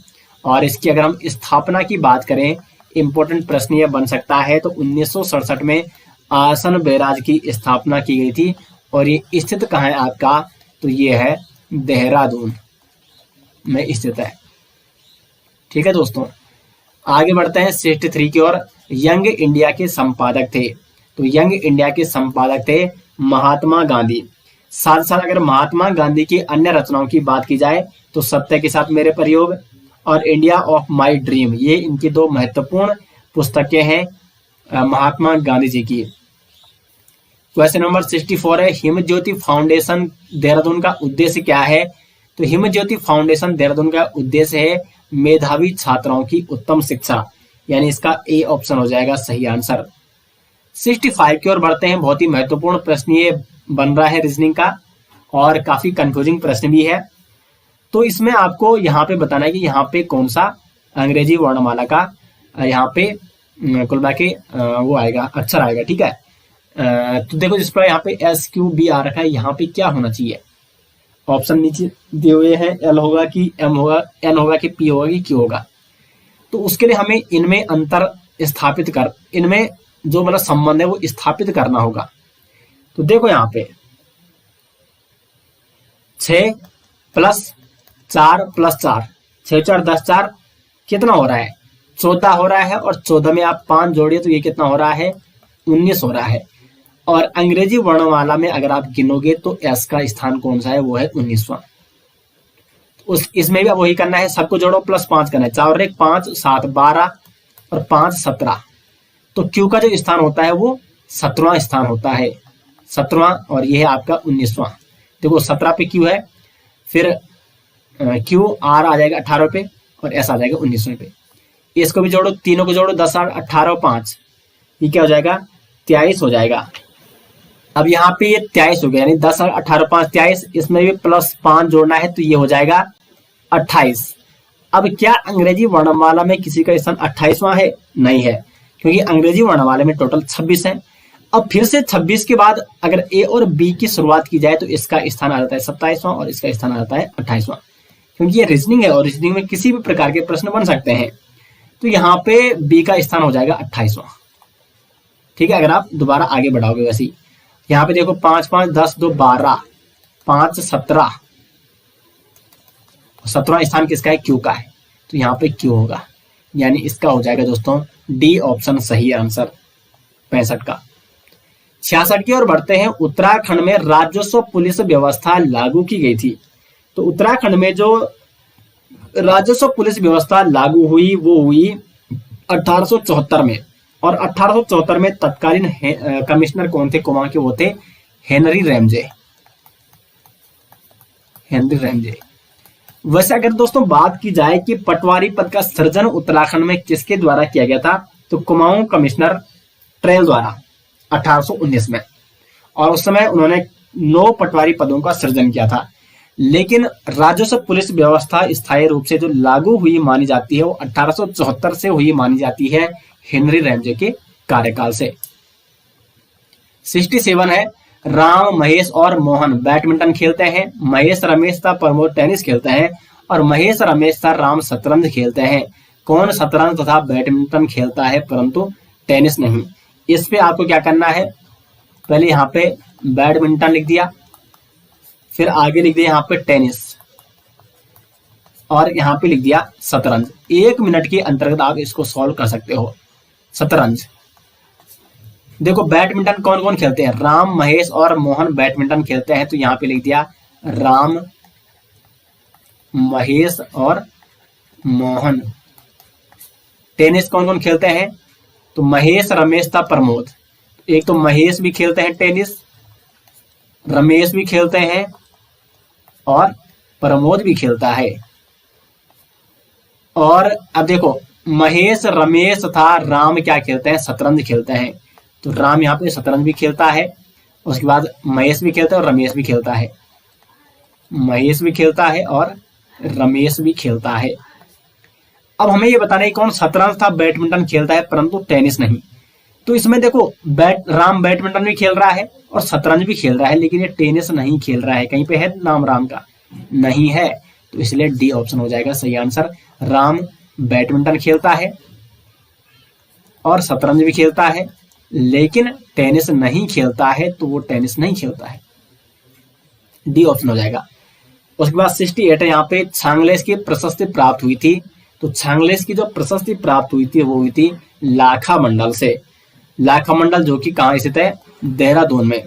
और इसकी अगर हम स्थापना की बात करें, इंपॉर्टेंट प्रश्न ये बन सकता है, तो 1967 में आसन बैराज की स्थापना की गई थी और ये स्थित कहाँ है आपका, तो ये है देहरादून। में स्थित है। ठीक है दोस्तों, आगे बढ़ते हैं 63 की ओर। यंग इंडिया के संपादक थे, तो यंग इंडिया के संपादक थे महात्मा गांधी। साथ साथ अगर महात्मा गांधी की अन्य रचनाओं की बात की जाए तो सत्य के साथ मेरे प्रयोग और इंडिया ऑफ माय ड्रीम, ये इनकी दो महत्वपूर्ण पुस्तकें हैं महात्मा गांधी जी की। क्वेश्चन नंबर 64 है, हिम ज्योति फाउंडेशन देहरादून का उद्देश्य क्या है? तो हिम ज्योति फाउंडेशन देहरादून का उद्देश्य है मेधावी छात्राओं की उत्तम शिक्षा, यानी इसका ए ऑप्शन हो जाएगा सही आंसर। 65 की ओर बढ़ते हैं। बहुत ही महत्वपूर्ण प्रश्न ये बन रहा है रीजनिंग का, और काफी कंफ्यूजिंग प्रश्न भी है। तो इसमें आपको यहाँ पे बताना है कि यहाँ पे कौन सा अंग्रेजी वर्णमाला का यहाँ पे कुल मिला के वो आएगा, अक्षर आएगा। ठीक है, तो देखो जिस पर यहाँ पे SQB आ रखा है, यहाँ पे क्या होना चाहिए? ऑप्शन नीचे दिए हुए हैं, L होगा कि M होगा, N होगा कि P होगा कि Q होगा। तो उसके लिए हमें इनमें अंतर स्थापित कर, इनमें जो मतलब संबंध है वो स्थापित करना होगा। तो देखो यहाँ पे 6 + 4 + 4, 6 4 10 4 कितना हो रहा है? 14 हो रहा है, और 14 में आप 5 जोड़िए तो ये कितना हो रहा है? 19 हो रहा है। और अंग्रेजी वर्णमाला में अगर आप गिनोगे तो S का स्थान कौन सा है? वो है 19वां। इसमें भी अब वही करना है, सबको जोड़ो +5 करना है। 4 और 1 5 7 12 और 5 17। तो Q का जो स्थान होता है वो 17वां स्थान होता है, 17वां, और ये है आपका 19वां। देखो 17 पे Q है, फिर Q R आ जाएगा 18 पे, और S आ जाएगा 19वें पे। इसको भी जोड़ो, तीनों को जोड़ो, 10 8 18 5, ये क्या हो जाएगा? 23 हो जाएगा। अब यहाँ पे ये 23 हो गया, यानी 10 18 5 23, इसमें भी +5 जोड़ना है तो ये हो जाएगा 28। अब क्या अंग्रेजी वर्णमाला में किसी का स्थान 28वां है? नहीं है, क्योंकि अंग्रेजी वर्णमाला में टोटल 26 है। अब फिर से 26 के बाद अगर A और B की शुरुआत की जाए तो इसका स्थान आ जाता है 27वां और इसका स्थान आ जाता है 28वां, क्योंकि ये रीजनिंग है और रीजनिंग में किसी भी प्रकार के प्रश्न बन सकते हैं। तो यहाँ पे B का स्थान हो जाएगा 28वां। ठीक है, अगर आप दोबारा आगे बढ़ाओगे वैसे ही। यहाँ पे देखो 5 5 10 2 12, 5 17, 17वां स्थान किसका है? Q का है, तो यहाँ पे Q होगा, यानी इसका हो जाएगा दोस्तों D ऑप्शन सही आंसर 65 का। 66 की ओर बढ़ते हैं। उत्तराखंड में राजस्व पुलिस व्यवस्था लागू की गई थी। तो उत्तराखंड में जो राजस्व पुलिस व्यवस्था लागू हुई वो हुई 1874 में, और 1874 में तत्कालीन कमिश्नर कौन थे कुमाऊं के? वो थे हेनरी रैमजे। Henry Ramsay. वैसे अगर दोस्तों बात की जाए कि पटवारी पद का सृजन उत्तराखंड में किसके द्वारा किया गया था, तो कुमाऊं कमिश्नर ट्रेल द्वारा 1819 में, और उस समय उन्होंने 9 पटवारी पदों का सृजन किया था। लेकिन राजस्व पुलिस व्यवस्था स्थायी रूप से जो लागू हुई मानी जाती है वो 1874 से हुई मानी जाती है, हेनरी रैमजे के कार्यकाल से। 67 है, राम महेश और मोहन बैडमिंटन खेलते हैं, महेश रमेश था प्रमोद टेनिस खेलते हैं, और महेश रमेश था राम शतरंज खेलते हैं। कौन शतरंज तथा बैडमिंटन खेलता है परंतु टेनिस नहीं? इस पे आपको क्या करना है, पहले यहाँ पे बैडमिंटन लिख दिया, फिर आगे लिख दिया यहाँ पे टेनिस, और यहाँ पे लिख दिया शतरंज। 1 मिनट के अंतर्गत आप इसको सॉल्व कर सकते हो। शतरंज, देखो बैडमिंटन कौन कौन खेलते हैं? राम महेश और मोहन बैडमिंटन खेलते हैं, तो यहाँ पे लिख दिया राम महेश और मोहन। टेनिस कौन कौन खेलते हैं? तो महेश रमेश था प्रमोद। एक तो महेश भी खेलते हैं टेनिस, रमेश भी खेलते हैं, और प्रमोद भी खेलता है। और अब देखो महेश रमेश था, राम क्या खेलते हैं? शतरंज खेलते हैं, तो राम यहाँ पे शतरंज भी खेलता है। उसके बाद महेश भी खेलता है और रमेश भी खेलता है, महेश भी खेलता है और रमेश भी खेलता है। अब हमें ये बताना है कौन शतरंज था बैडमिंटन खेलता है परंतु टेनिस नहीं। तो इसमें देखो राम बैडमिंटन भी खेल रहा है और शतरंज भी खेल रहा है, लेकिन ये टेनिस नहीं खेल रहा है। कहीं पे है नाम राम का? नहीं है, तो इसलिए डी ऑप्शन हो जाएगा सही आंसर। राम बैडमिंटन खेलता है और शतरंज भी खेलता है, लेकिन टेनिस नहीं खेलता है, तो वो टेनिस नहीं खेलता है। डी ऑप्शन हो जाएगा। उसके बाद 68 है, यहाँ पे छांगलेस की प्रशस्ति प्राप्त हुई थी। तो छांगलेस की जो प्रशस्ति प्राप्त हुई थी वो हुई थी लाखा मंडल से। लाखा मंडल जो कि कहाँ स्थित है, देहरादून में।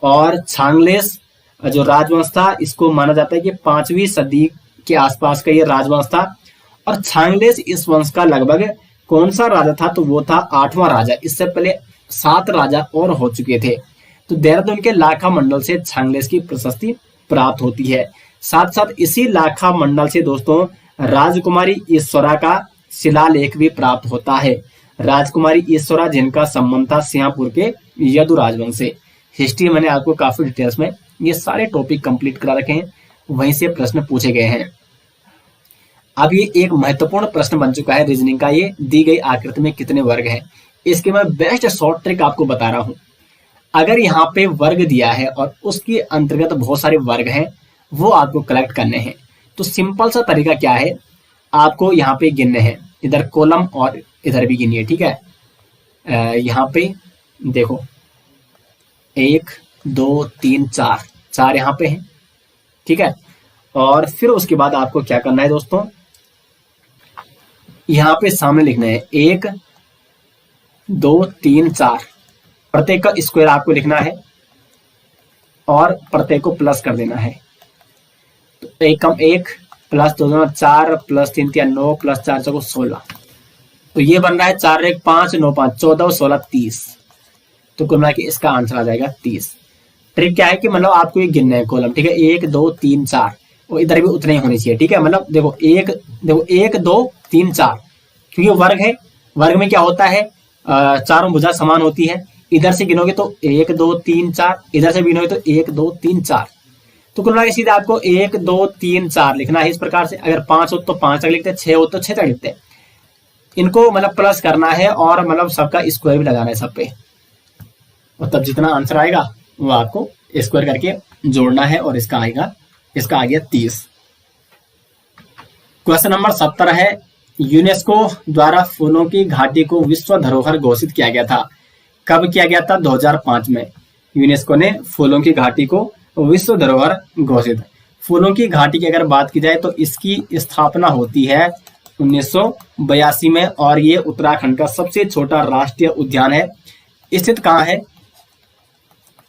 और छांगलेस जो राजवंश था, इसको माना जाता है कि 5वीं सदी के आसपास का ये राजवंश था। और छांगलेस इस वंश का लगभग कौन सा राजा था, तो वो था 8वां राजा। इससे पहले 7 राजा और हो चुके थे। तो देहरादून के लाखा मंडल से छांगलेस की प्रशस्ति प्राप्त होती है। साथ साथ इसी लाखा मंडल से दोस्तों राजकुमारी ईश्वरा का शिलालेख भी प्राप्त होता है। राजकुमारी ईश्वरा जिनका संबंध था सिंहपुर के यदु राजवंश से। हिस्ट्री मैंने आपको काफी डिटेल्स में ये सारे टॉपिक कंप्लीट करा रखे हैं, वहीं से प्रश्न पूछे गए हैं। अब ये एक महत्वपूर्ण प्रश्न बन चुका है रीजनिंग का, ये दी गई आकृति में कितने वर्ग हैं। इसके मैं बेस्ट शॉर्ट ट्रिक आपको बता रहा हूं। अगर यहाँ पे वर्ग दिया है और उसके अंतर्गत बहुत सारे वर्ग हैं, वो आपको कलेक्ट करने हैं। तो सिंपल सा तरीका क्या है, आपको यहाँ पे गिनने हैं, इधर कॉलम और इधर भी गिनिए, ठीक है। यहाँ पे देखो 1 2 3 4, 4 यहाँ पे हैं, ठीक है। और फिर उसके बाद आपको क्या करना है दोस्तों, यहाँ पे सामने लिखना है 1 2 3 4, प्रत्येक का स्क्वायर आपको लिखना है और प्रत्येक को प्लस कर देना है। तो 1 कम 1 प्लस 2 4 प्लस 3 3 9 प्लस 4 4 16। तो ये बन रहा है 4 1 5 9 5 14 16 30। तो कुल मिला के इसका आंसर आ जाएगा 30। ट्रिक क्या है कि मतलब आपको ये गिनना है कॉलम, ठीक है। 1 2 3 4 और इधर भी उतने ही होने चाहिए, ठीक है। मतलब देखो 1 2 3 4, क्योंकि वर्ग है, वर्ग में क्या होता है, चारों भुजा समान होती है। इधर से गिनोगे तो 1 2 3 4, इधर से गिनोगे तो 1 2 3 4। तो कुल मिला के सीधे आपको 1 2 3 4 लिखना है इस प्रकार से। अगर 5 हो तो 5 तक लिखते हैं, 6 हो तो 6 तक लिखते हैं। इनको मतलब प्लस करना है और मतलब सबका स्क्वायर भी लगाना है सब पे, और तब जितना आंसर आएगा वो आपको स्क्वायर करके जोड़ना है। और इसका आ गया 30। क्वेश्चन नंबर 70 है, यूनेस्को द्वारा फूलों की घाटी को विश्व धरोहर घोषित किया गया था। कब किया गया था? 2005 में यूनेस्को ने फूलों की घाटी को विश्व धरोहर घोषित। फूलों की घाटी की अगर बात की जाए तो इसकी स्थापना होती है 1982 में, और ये उत्तराखंड का सबसे छोटा राष्ट्रीय उद्यान है। स्थित कहाँ है?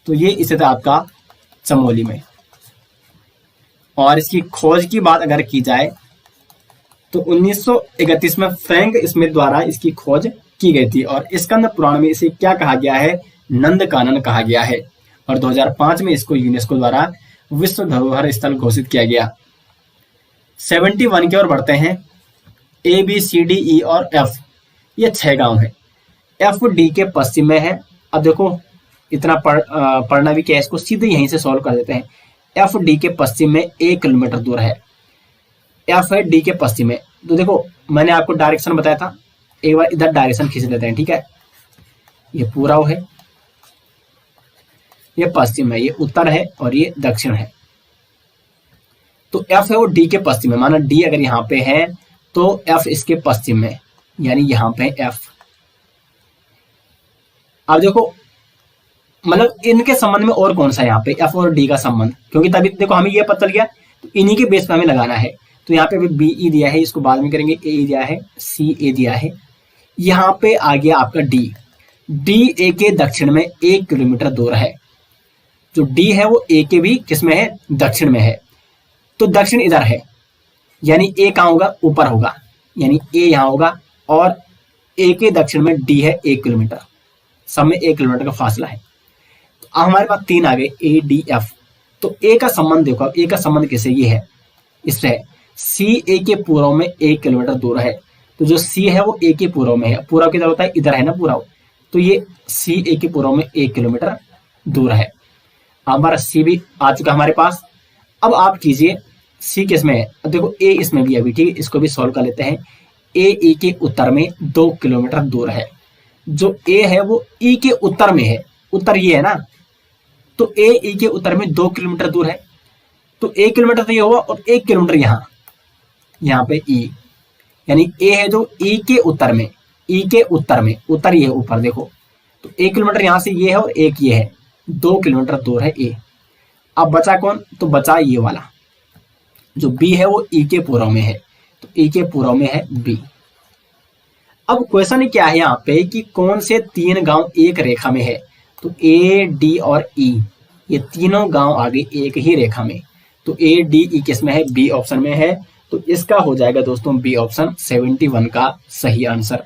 तो ये स्थित है आपका चमोली में। और इसकी खोज की बात अगर की जाए तो 1931 में फ्रैंक स्मिथ द्वारा इसकी खोज की गई थी, और स्कंद पुराण में इसे क्या कहा गया है? नंदकानन कहा गया है। और 2005 में इसको यूनेस्को द्वारा विश्व धरोहर स्थल घोषित किया गया। 71 की ओर बढ़ते हैं। A B C D E और एफ, ये 6 गांव है। एफ डी के पश्चिम में है। अब देखो इतना पढ़ना भी क्या है, इसको सीधे यहीं से सॉल्व कर देते हैं। एफ डी के पश्चिम में 1 किलोमीटर दूर है। एफ है डी के पश्चिम में। तो देखो मैंने आपको डायरेक्शन बताया था, एक बार इधर डायरेक्शन खींच लेते हैं, ठीक है। ये पूरा है, ये पश्चिम है, ये उत्तर है और ये दक्षिण है। तो एफ है वो डी के पश्चिम में, माना डी अगर यहाँ पे है तो एफ इसके पश्चिम में, यानी यहाँ पे एफ। अब देखो मतलब इनके संबंध में और कौन सा यहाँ पे एफ और डी का संबंध, क्योंकि तभी देखो हमें ये पता चल गया, तो इन्हीं के बेस पे हमें लगाना है। तो यहाँ पे बी ई दिया है, इसको बाद में करेंगे। ए दिया है, सी ए दिया है, यहाँ पे आ गया आपका डी। डी ए के दक्षिण में 1 किलोमीटर दूर है। जो डी है वो ए के भी किसमें है? दक्षिण में है। तो दक्षिण इधर है, यानी ए कहाँ होगा? ऊपर होगा, यानी ए यहाँ होगा। और ए के दक्षिण में डी है 1 किलोमीटर, सब में 1 किलोमीटर का फासला है। तो हमारे पास 3 आ गए, ए डी एफ। तो ए का संबंध देखो, अब ए का संबंध किससे? ये है, इससे है। सी ए के पूर्व में 1 किलोमीटर दूर है। तो जो सी है वो ए के पूर्व में है। पूर्व किधर होता है? इधर है ना पूर्व। तो ये सी ए के पूर्व में 1 किलोमीटर दूर है। हमारा सी भी आ चुका हमारे पास। अब आप कीजिए सी किस में है? अब देखो ए इसमें भी अभी, ठीक है, इसको भी सॉल्व कर लेते हैं। ए के उत्तर में 2 किलोमीटर दूर है। जो ए है वो ई के उत्तर में है, उत्तर ये है ना, तो ए के उत्तर में 2 किलोमीटर दूर है। तो 1 किलोमीटर तो ये हुआ और 1 किलोमीटर यहाँ पे ई, यानी ए है जो ई के उत्तर में, ई के उत्तर में, उत्तर ये है ऊपर देखो। तो 1 किलोमीटर यहाँ से ये है और 1 ये है, 2 किलोमीटर दूर है ए। अब बचा कौन? तो बचा ये वाला, जो बी है वो ई के पूर्व में है, तो ई के पूर्व में है बी। अब क्वेश्चन क्या है यहाँ पे कि कौन से तीन गांव एक रेखा में है, तो ए डी और ई ये तीनों गांव आगे एक ही रेखा में, तो ए डी ई किस में है, बी ऑप्शन में है, तो इसका हो जाएगा दोस्तों बी ऑप्शन 71 का सही आंसर।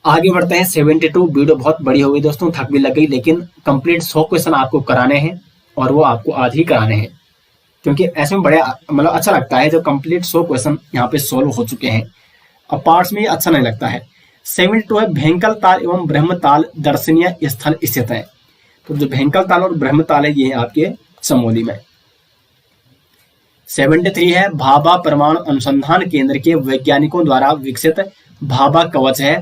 आगे बढ़ते हैं 72। वीडियो बहुत बड़ी हो गई दोस्तों, थक भी लग गई, लेकिन कंप्लीट 100 क्वेश्चन आपको कराने हैं और वो आपको आज ही कराने हैं, क्योंकि ऐसे में बड़ा मतलब अच्छा लगता है जब कंप्लीट 100 क्वेश्चन यहाँ पे सोल्व हो चुके हैं। अब पार्ट्स में ये अच्छा नहीं लगता है। 72 है भेंकल ताल एवं ब्रह्मताल दर्शनीय स्थल स्थित है, तो जो भेंकल ताल और ब्रह्मताल है ये है आपके चमोली में। 73 है भाभा परमाणु अनुसंधान केंद्र के वैज्ञानिकों द्वारा विकसित भाभा कवच है,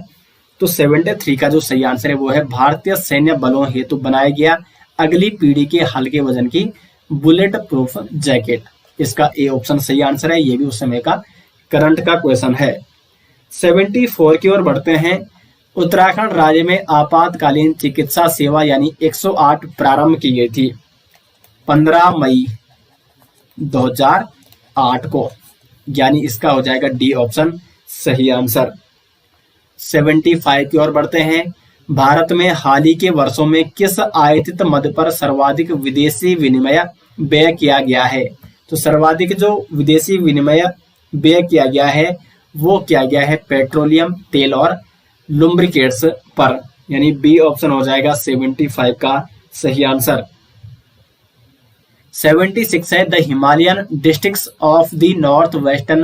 तो 73 का जो सही आंसर है वो है भारतीय सैन्य बलों हेतु बनाया गया अगली पीढ़ी के हल्के वजन की बुलेट प्रूफ जैकेट, इसका ए ऑप्शन सही आंसर है, ये भी उस समय का करंट का क्वेश्चन है। 74 की ओर बढ़ते हैं। उत्तराखंड राज्य में आपातकालीन चिकित्सा सेवा यानी 108 प्रारंभ की गई थी 15 मई 2008 को, यानी इसका हो जाएगा डी ऑप्शन सही आंसर। 75 की ओर बढ़ते हैं। भारत में हाल ही के वर्षों में किस आयातित मद पर सर्वाधिक विदेशी विनिमय व्यय किया गया है, तो सर्वाधिक जो विदेशी विनिमय व्यय किया गया है वो किया गया है पेट्रोलियम तेल और लुब्रिकेट्स पर, यानी बी ऑप्शन हो जाएगा 75 का सही आंसर। 76 है the Himalayan districts of the north western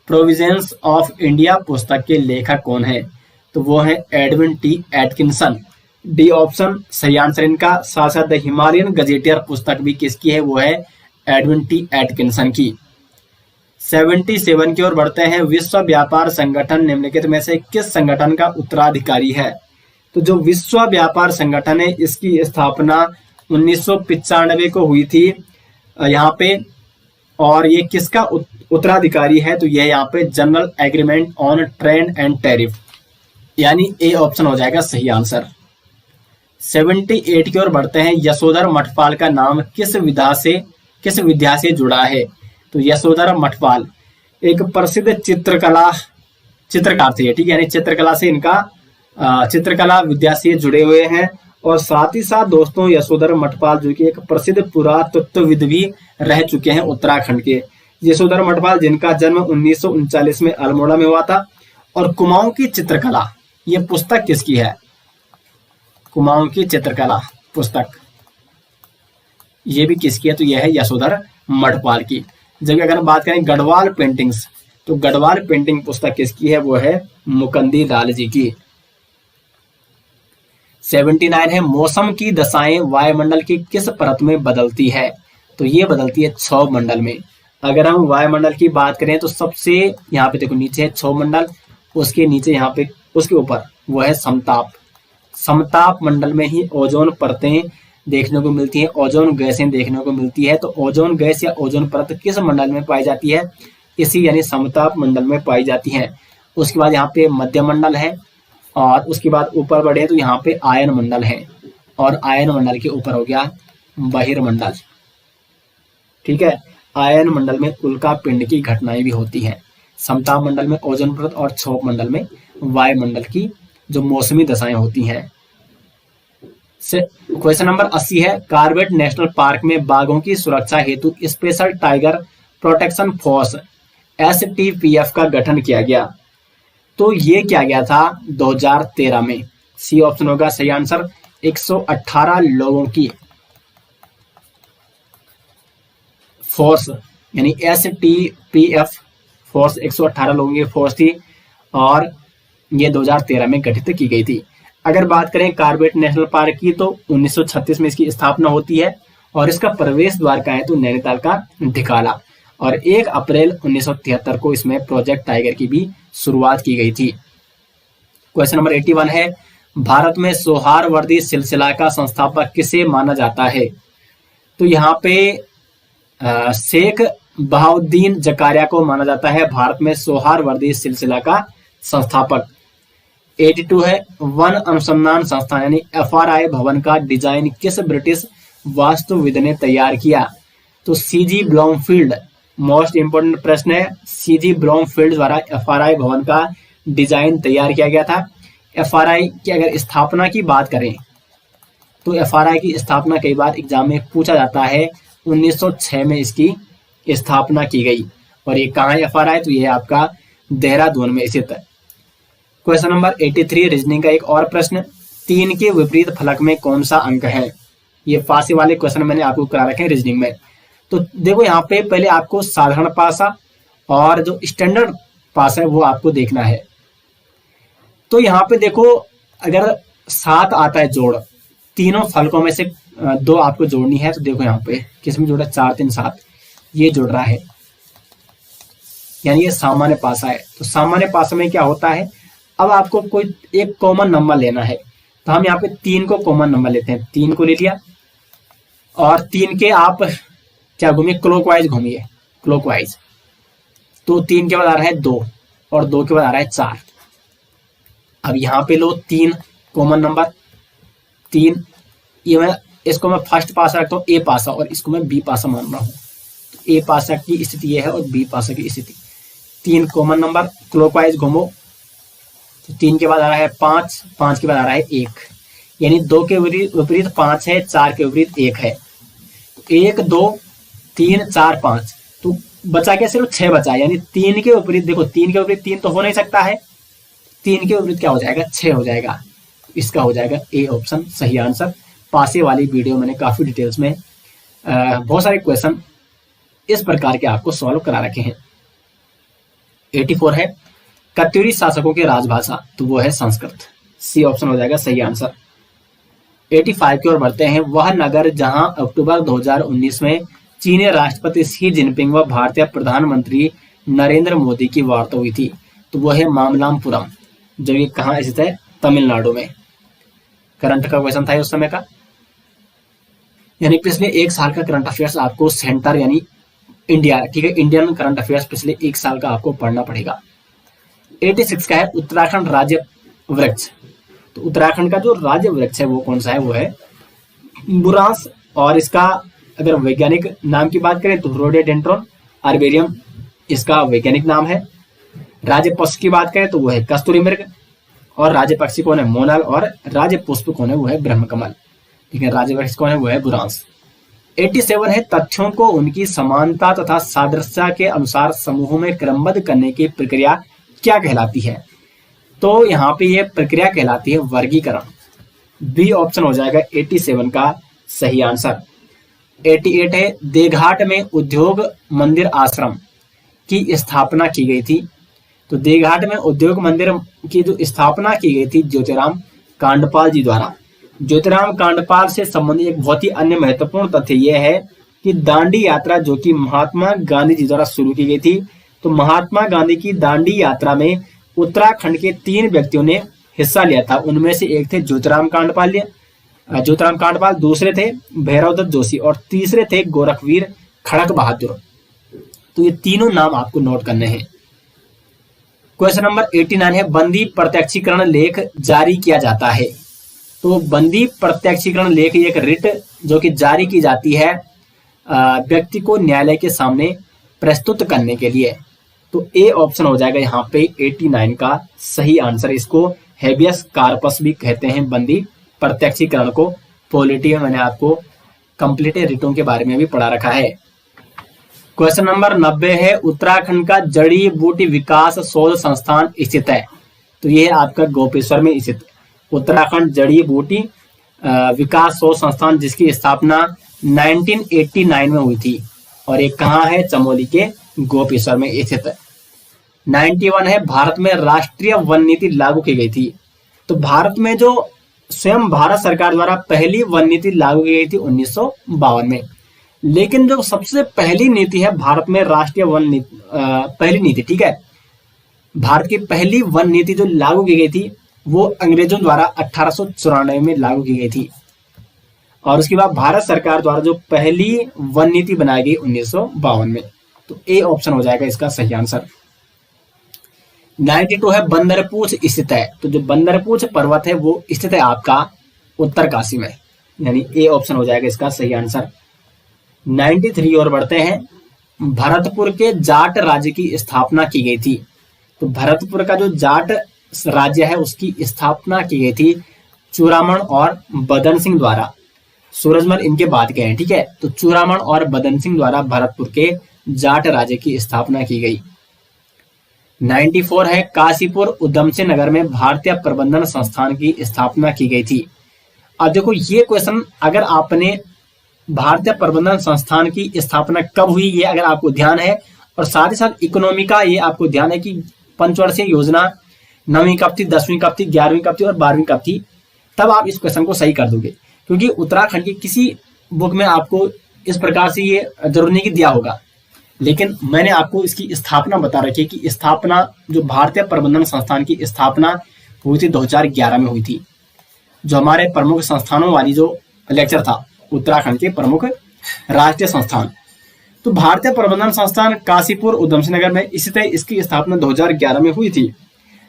province of India पुस्तक के लेखक कौन है, तो वो है Edwin T Atkinson, D option सही आंसर इनका। साथ साथ द हिमालयन गजेटियर पुस्तक भी किसकी है, वो है एडविन टी एटकिंसन की। 77 की ओर बढ़ते हैं। विश्व व्यापार संगठन निम्नलिखित में से किस संगठन का उत्तराधिकारी है, तो जो विश्व व्यापार संगठन है इसकी स्थापना 1995 को हुई थी यहाँ पे, और ये किसका उत्तराधिकारी है, तो ये यहाँ पे general agreement on trade and tariff, यानी ए ऑप्शन हो जाएगा सही आंसर। 78 की ओर बढ़ते हैं। यशोधर मठपाल का नाम किस विधा से जुड़ा है, तो यशोधर मठपाल एक प्रसिद्ध चित्रकार थे, ठीक है, यानी चित्रकला से इनका चित्रकला विद्या से जुड़े हुए हैं। और साथ ही साथ दोस्तों यशोधर मठपाल जो कि एक प्रसिद्ध पुरातत्वविद भी रह चुके हैं उत्तराखंड के। यशोधर मठपाल जिनका जन्म 1939 में अल्मोड़ा में हुआ था। और कुमाऊं की चित्रकला ये पुस्तक किसकी है, कुमाऊं की चित्रकला पुस्तक ये भी किसकी है, तो यह है यशोधर मठपाल की। जबकि अगर बात करें गढ़वाल पेंटिंग्स, तो गढ़वाल पेंटिंग पुस्तक किसकी है, वो है मुकंदी लाल जी की। 79 है मौसम की दशाएं वायुमंडल की किस परत में बदलती है, तो ये बदलती है क्षोभ मंडल में। अगर हम वायुमंडल की बात करें तो सबसे यहाँ पे देखो नीचे है क्षोभ मंडल, उसके नीचे यहाँ पे उसके ऊपर वो है समताप। समताप मंडल में ही ओजोन परतें देखने को मिलती है, ओजोन गैसें देखने को मिलती है। तो ओजोन गैस या ओजोन परत किस मंडल में पाई जाती है, इसी यानी समताप मंडल में पाई जाती है। उसके बाद यहाँ पे मध्य मंडल है, और उसके बाद ऊपर बढ़े तो यहाँ पे आयन मंडल है, और आयन मंडल के ऊपर हो गया बहिर्मंडल, ठीक है। आयन मंडल में उल्का पिंड की घटनाएं भी होती हैं। समताप मंडल में ओजोन परत और क्षोभ मंडल में वायुमंडल की जो मौसमी दशाएं होती हैं। क्वेश्चन नंबर 80 है कार्बेट नेशनल पार्क में बाघों की सुरक्षा हेतु special tiger protection force STPF का गठन किया गया, तो ये किया गया था 2013 में। सी ऑप्शन होगा सही आंसर। 118 लोगों की फोर्स यानी STPF फोर्स 118 लोगों की फोर्स थी, और ये 2013 में गठित की गई थी। अगर बात करें कार्बेट नेशनल पार्क की तो 1936 में इसकी स्थापना होती है, और इसका प्रवेश द्वार का है तो नैनीताल का ढिकाला, और 1 अप्रैल 1973 को इसमें प्रोजेक्ट टाइगर की भी शुरुआत की गई थी। क्वेश्चन नंबर 81 है भारत में सौहार्दवर्दी सिलसिला का संस्थापक किसे माना जाता है, तो यहाँ पे शेख बहाउद्दीन जकारिया को माना जाता है भारत में सौहार्दवर्दी सिलसिला का संस्थापक। 82 है वन अनुसंधान संस्थान यानी FRI भवन का डिजाइन किस ब्रिटिश वास्तुविद ने तैयार किया, तो CG ब्लॉमफील्ड मोस्ट इंपोर्टेंट प्रश्न है, सीजी ब्रॉमफील्ड द्वारा एफआरआई भवन का डिजाइन तैयार किया गया था। एफआरआई की अगर स्थापना की बात करें तो एफआरआई की स्थापना कई बार एग्जाम में पूछा जाता है। 1906 में इसकी स्थापना की गई। और ये कहाँ है एफआरआई? तो ये है आपका देहरादून में स्थित है। क्वेश्चन नंबर 83 रीजनिंग का एक और प्रश्न, 3 के विपरीत फलक में कौन सा अंक है? ये फांसी वाले क्वेश्चन मैंने आपको करा रखे हैं रीजनिंग में। तो देखो यहाँ पे पहले आपको साधारण पासा और जो स्टैंडर्ड पासा है वो आपको देखना है। तो यहाँ पे देखो अगर 7 आता है जोड़, तीनों फलकों में से 2 आपको जोड़नी है। तो देखो यहाँ पे किसमें जोड़ा? 4 3 7, ये जुड़ रहा है, यानी ये सामान्य पासा है। तो सामान्य पासा में क्या होता है, अब आपको कोई एक कॉमन नंबर लेना है। तो हम यहाँ पे 3 को कॉमन नंबर लेते हैं, 3 को ले लिया और 3 के आप क्या घूमिए? क्लॉकवाइज घूमिए, क्लॉकवाइज। तो 3 के बाद आ रहा है 2 और 2 के बाद आ रहा है 4। अब यहाँ पे लो 3 कॉमन नंबर, 3, ये मैं इसको मैं फर्स्ट पासा रखता हूँ ए पासा और इसको मैं बी पासा मान रहा हूँ। तो ए पासा की स्थिति ये है और बी पासा की स्थिति। 3 कॉमन नंबर, क्लॉकवाइज घूमो। तो 3 के बाद आ रहा है 5, 5 के बाद आ रहा है 1, यानी 2 के विपरीत 5 है, 4 के विपरीत 1 है। 1 2 3 4 5, तो बचा क्या? सिर्फ 6 बचा, यानी 3 के विपरीत, देखो 3 के विपरीत 3 तो हो नहीं सकता है, 3 के विपरीत क्या हो जाएगा? 6 हो जाएगा। इसका हो जाएगा ए ऑप्शन सही आंसर। पासे वाली वीडियो मैंने काफी डिटेल्स में बहुत सारे क्वेश्चन इस प्रकार के आपको सॉल्व करा रखे हैं। 84 है, कत्यूरी शासकों की राजभाषा, तो वो है संस्कृत। सी ऑप्शन हो जाएगा सही आंसर। 85 की ओर बढ़ते हैं, वह नगर जहां अक्टूबर 2019 में चीनी राष्ट्रपति शी जिनपिंग व भारतीय प्रधानमंत्री नरेंद्र मोदी की वार्ता हुई थी, तो वो है मामल्लापुरम, जो ये कहाँ स्थित है? तमिलनाडु में। करंट का क्वेश्चन था उस समय का, यानी पिछले 1 साल का करंट अफेयर्स आपको सेंटर यानी इंडिया, ठीक है, इंडियन करंट अफेयर्स पिछले 1 साल का आपको पढ़ना पड़ेगा। 86 का है, उत्तराखंड राज्य वृक्ष। तो उत्तराखंड का जो राज्य वृक्ष है वो कौन सा है? वो है बुरांस। और इसका अगर वैज्ञानिक नाम की बात करें तो रोडेडेंड्रॉन आर्बोरियम इसका वैज्ञानिक नाम है। राज्य पशु की बात करें तो वो है कस्तूरी मृग, और राज्य पक्षी कौन है? मोनाल, और राज्य पुष्प कौन है? वो है ब्रह्मकमल। ठीक है, राज्य वृक्ष कौन है? वो है बुरांस। 87 है, तथ्यों को उनकी समानता तथा सादृश्य के अनुसार समूहों में क्रमबद्ध करने की प्रक्रिया क्या कहलाती है? तो यहाँ पे ये प्रक्रिया कहलाती है वर्गीकरण। बी ऑप्शन हो जाएगा 87 का सही आंसर। 88 है, देघाट में उद्योग मंदिर आश्रम की स्थापना की गई थी। तो देघाट में उद्योग मंदिर की जो स्थापना की गई थी ज्योतिराम कांडपाल जी द्वारा। ज्योतिराम कांडपाल से संबंधित एक बहुत ही अन्य महत्वपूर्ण तथ्य यह है कि दांडी यात्रा जो कि महात्मा गांधी जी द्वारा शुरू की गई थी, तो महात्मा गांधी की दांडी यात्रा में उत्तराखंड के 3 व्यक्तियों ने हिस्सा लिया था। उनमें से एक थे ज्योतिराम कांडपाल, दूसरे थे भैरवदत्त जोशी और तीसरे थे गोरखवीर खड़क बहादुर। तो ये तीनों नाम आपको नोट करने हैं। क्वेश्चन नंबर 89 है, बंदी प्रत्यक्षीकरण लेख जारी किया जाता है। तो बंदी प्रत्यक्षीकरण लेख एक रिट जो कि जारी की जाती है व्यक्ति को न्यायालय के सामने प्रस्तुत करने के लिए। तो ए ऑप्शन हो जाएगा यहाँ पे 89 का सही आंसर। इसको हेबियस कार्पस भी कहते हैं, बंदी प्रत्यक्षीकरण को। पॉलिटी में मैंने आपको कंप्लीट रिटों के बारे में भी पढ़ा रखा है। क्वेश्चन नंबर 90 है, उत्तराखंड का जड़ी बूटी विकास शोध संस्थान स्थित है। तो ये है आपका गोपेश्वर में स्थित उत्तराखंड जड़ी बूटी विकास शोध संस्थान, जिसकी स्थापना 1989 में हुई थी और ये कहाँ है? चमोली के गोपेश्वर में स्थित है। 91 है, भारत में राष्ट्रीय वन नीति लागू की गई थी। तो भारत में जो स्वयं भारत सरकार द्वारा पहली वन नीति लागू की गई थी 1952 में, लेकिन जो सबसे पहली नीति है भारत में राष्ट्रीय वन नीति, पहली नीति, ठीक है, भारत की पहली वन नीति जो लागू की गई थी वो अंग्रेजों द्वारा 1894 में लागू की गई थी। और उसके बाद भारत सरकार द्वारा जो पहली वन नीति बनाई गई 1952 में। तो ए ऑप्शन हो जाएगा इसका सही आंसर। 92 है, बंदरपूछ स्थित है। तो जो बंदरपूछ पर्वत है वो स्थित है आपका उत्तरकाशी में, यानी ए ऑप्शन हो जाएगा इसका सही आंसर। 93 और बढ़ते हैं, भरतपुर के जाट राज्य की स्थापना की गई थी। तो भरतपुर का जो जाट राज्य है उसकी स्थापना की गई थी चूड़ामण और बदन सिंह द्वारा। सूरजमल इनके बाद के हैं, ठीक है। तो चूड़ामण और बदन सिंह द्वारा भरतपुर के जाट राज्य की स्थापना की गई। 94 है, काशीपुर उधमसिंह नगर में भारतीय प्रबंधन संस्थान की स्थापना की गई थी। अब देखो ये क्वेश्चन, अगर आपने भारतीय प्रबंधन संस्थान की स्थापना कब हुई ये अगर आपको ध्यान है, और साथ ही साथ इकोनॉमी का ये आपको ध्यान है कि पंचवर्षीय योजना 9वीं कब थी, 10वीं कब थी, 11वीं कब थी और 12वीं कब थी, तब आप इस क्वेश्चन को सही कर दोगे। क्योंकि उत्तराखंड की किसी बुक में आपको इस प्रकार से ये जरूर नहीं कि दिया होगा, लेकिन मैंने आपको इसकी स्थापना बता रखी है कि स्थापना जो भारतीय प्रबंधन संस्थान की स्थापना हुई थी 2011 में हुई थी। जो हमारे प्रमुख संस्थानों वाली जो लेक्चर था, उत्तराखंड के प्रमुख राष्ट्रीय संस्थान, तो भारतीय प्रबंधन संस्थान काशीपुर उधमसिंह नगर में, इसी तरह इसकी स्थापना 2011 में हुई थी।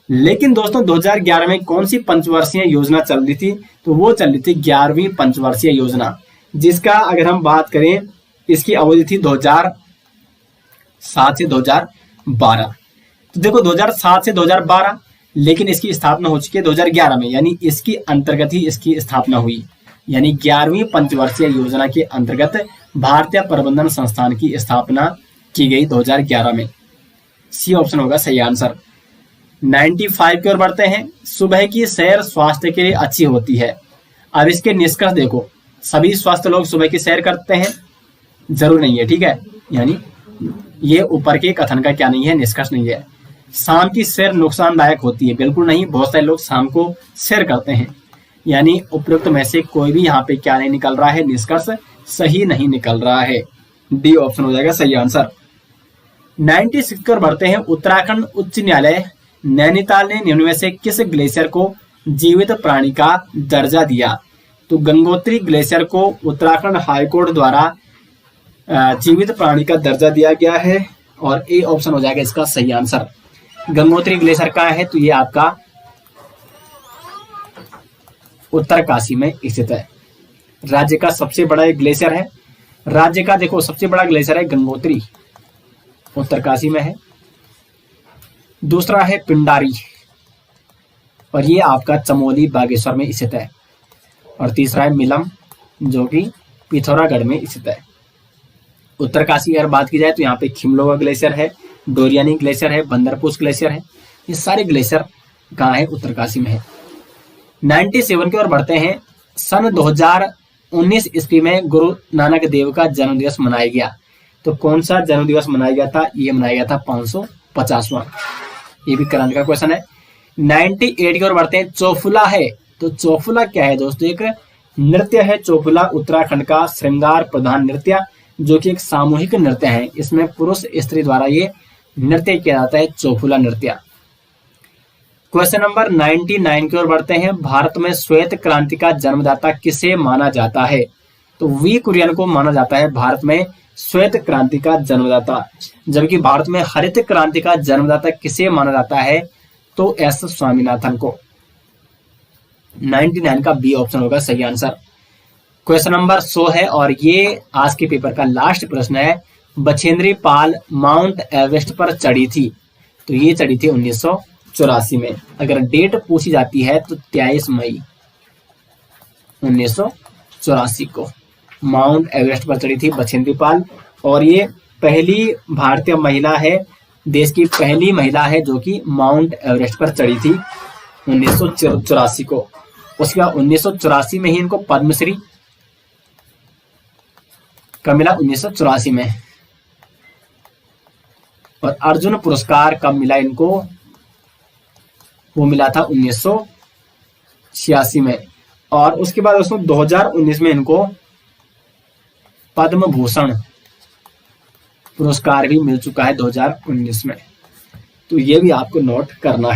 लेकिन दोस्तों 2011 में कौन सी पंचवर्षीय योजना चल रही थी, तो वो चल रही थी 11वीं पंचवर्षीय योजना, जिसका अगर हम बात करें इसकी अवधि थी 2007 से 2012। तो देखो 2007 से 2012, लेकिन इसकी स्थापना हो चुकी है 2011 में, यानी इसकी अंतर्गत ही इसकी स्थापना हुई। यानी 11वीं पंचवर्षीय योजना के अंतर्गत भारतीय प्रबंधन संस्थान की स्थापना की गई 2011 में। सी ऑप्शन होगा सही आंसर। 95 की ओर बढ़ते हैं। सुबह की सैर स्वास्थ्य के लिए अच्छी होती है। अब इसके निष्कर्ष देखो, सभी स्वस्थ लोग सुबह की सैर करते हैं? जरूर नहीं है, ठीक है। यानी ये ऊपर के कथन का क्या नहीं है, निष्कर्ष नहीं है। शाम की सैर नुकसानदायक होती है? बिल्कुल नहीं, बहुत सारे लोग शाम को सैर करते हैं। यानी उपयुक्त में से कोई भी यहाँ पे क्या नहीं निकल रहा है, निष्कर्ष सही नहीं निकल रहा है। डी ऑप्शन हो जाएगा सही आंसर। 96 पर बढ़ते हैं। उत्तराखंड उच्च न्यायालय नैनीताल ने निम्न में से किस ग्लेशियर को जीवित प्राणी का दर्जा दिया? तो गंगोत्री ग्लेशियर को उत्तराखंड हाईकोर्ट द्वारा जीवित प्राणी का दर्जा दिया गया है, और ए ऑप्शन हो जाएगा इसका सही आंसर। गंगोत्री ग्लेशियर का है, तो ये आपका उत्तरकाशी में स्थित है। राज्य का सबसे बड़ा एक ग्लेशियर है। राज्य का देखो सबसे बड़ा ग्लेशियर है गंगोत्री, उत्तरकाशी में है। दूसरा है पिंडारी, और ये आपका चमोली बागेश्वर में स्थित है। और तीसरा है मिलम, जो कि पिथौरागढ़ में स्थित है। उत्तरकाशी की अगर बात की जाए तो यहाँ पे खिमलोगा ग्लेशियर है, डोरियानी ग्लेशियर है, बंदरपुस ग्लेशियर है। ये सारे ग्लेशियर कहाँ है? उत्तरकाशी में है। 97 की ओर बढ़ते हैं। सन 2019 ईस्वी में गुरु नानक देव का जन्म दिवस मनाया गया। तो कौन सा जन्म दिवस मनाया गया था? ये मनाया गया था 550वां। ये भी करंट का क्वेश्चन है। 98 की ओर बढ़ते हैं। चौफुला है, तो चौफुला क्या है दोस्तों? एक नृत्य है। चौफुला उत्तराखंड का श्रृंगार प्रधान नृत्य, जो कि एक सामूहिक नृत्य है। इसमें पुरुष स्त्री द्वारा ये नृत्य किया जाता है, चौफुला नृत्य। क्वेश्चन नंबर 99 की ओर बढ़ते हैं। भारत में श्वेत क्रांति का जन्मदाता किसे माना जाता है? तो वी कुरियन को माना जाता है भारत में श्वेत क्रांति का जन्मदाता। जबकि भारत में हरित क्रांति का जन्मदाता किसे माना जाता है? तो एस स्वामीनाथन को। 99 का बी ऑप्शन होगा सही आंसर। क्वेश्चन नंबर 100 है, और ये आज के पेपर का लास्ट प्रश्न है। बछेंद्री पाल माउंट एवरेस्ट पर चढ़ी थी, तो ये चढ़ी थी 1984 में। अगर डेट पूछी जाती है तो 23 मई 1984 को माउंट एवरेस्ट पर चढ़ी थी बछेंद्री पाल। और ये पहली भारतीय महिला है, देश की पहली महिला है जो कि माउंट एवरेस्ट पर चढ़ी थी 1984 को। उसके बाद 1984 में ही इनको पद्मश्री कब मिला? 1984 में। और अर्जुन पुरस्कार कब मिला इनको? वो मिला था 1986 में। और उसके बाद दोस्तों 2019 में इनको पद्म भूषण पुरस्कार भी मिल चुका है 2019 में। तो ये भी आपको नोट करना है।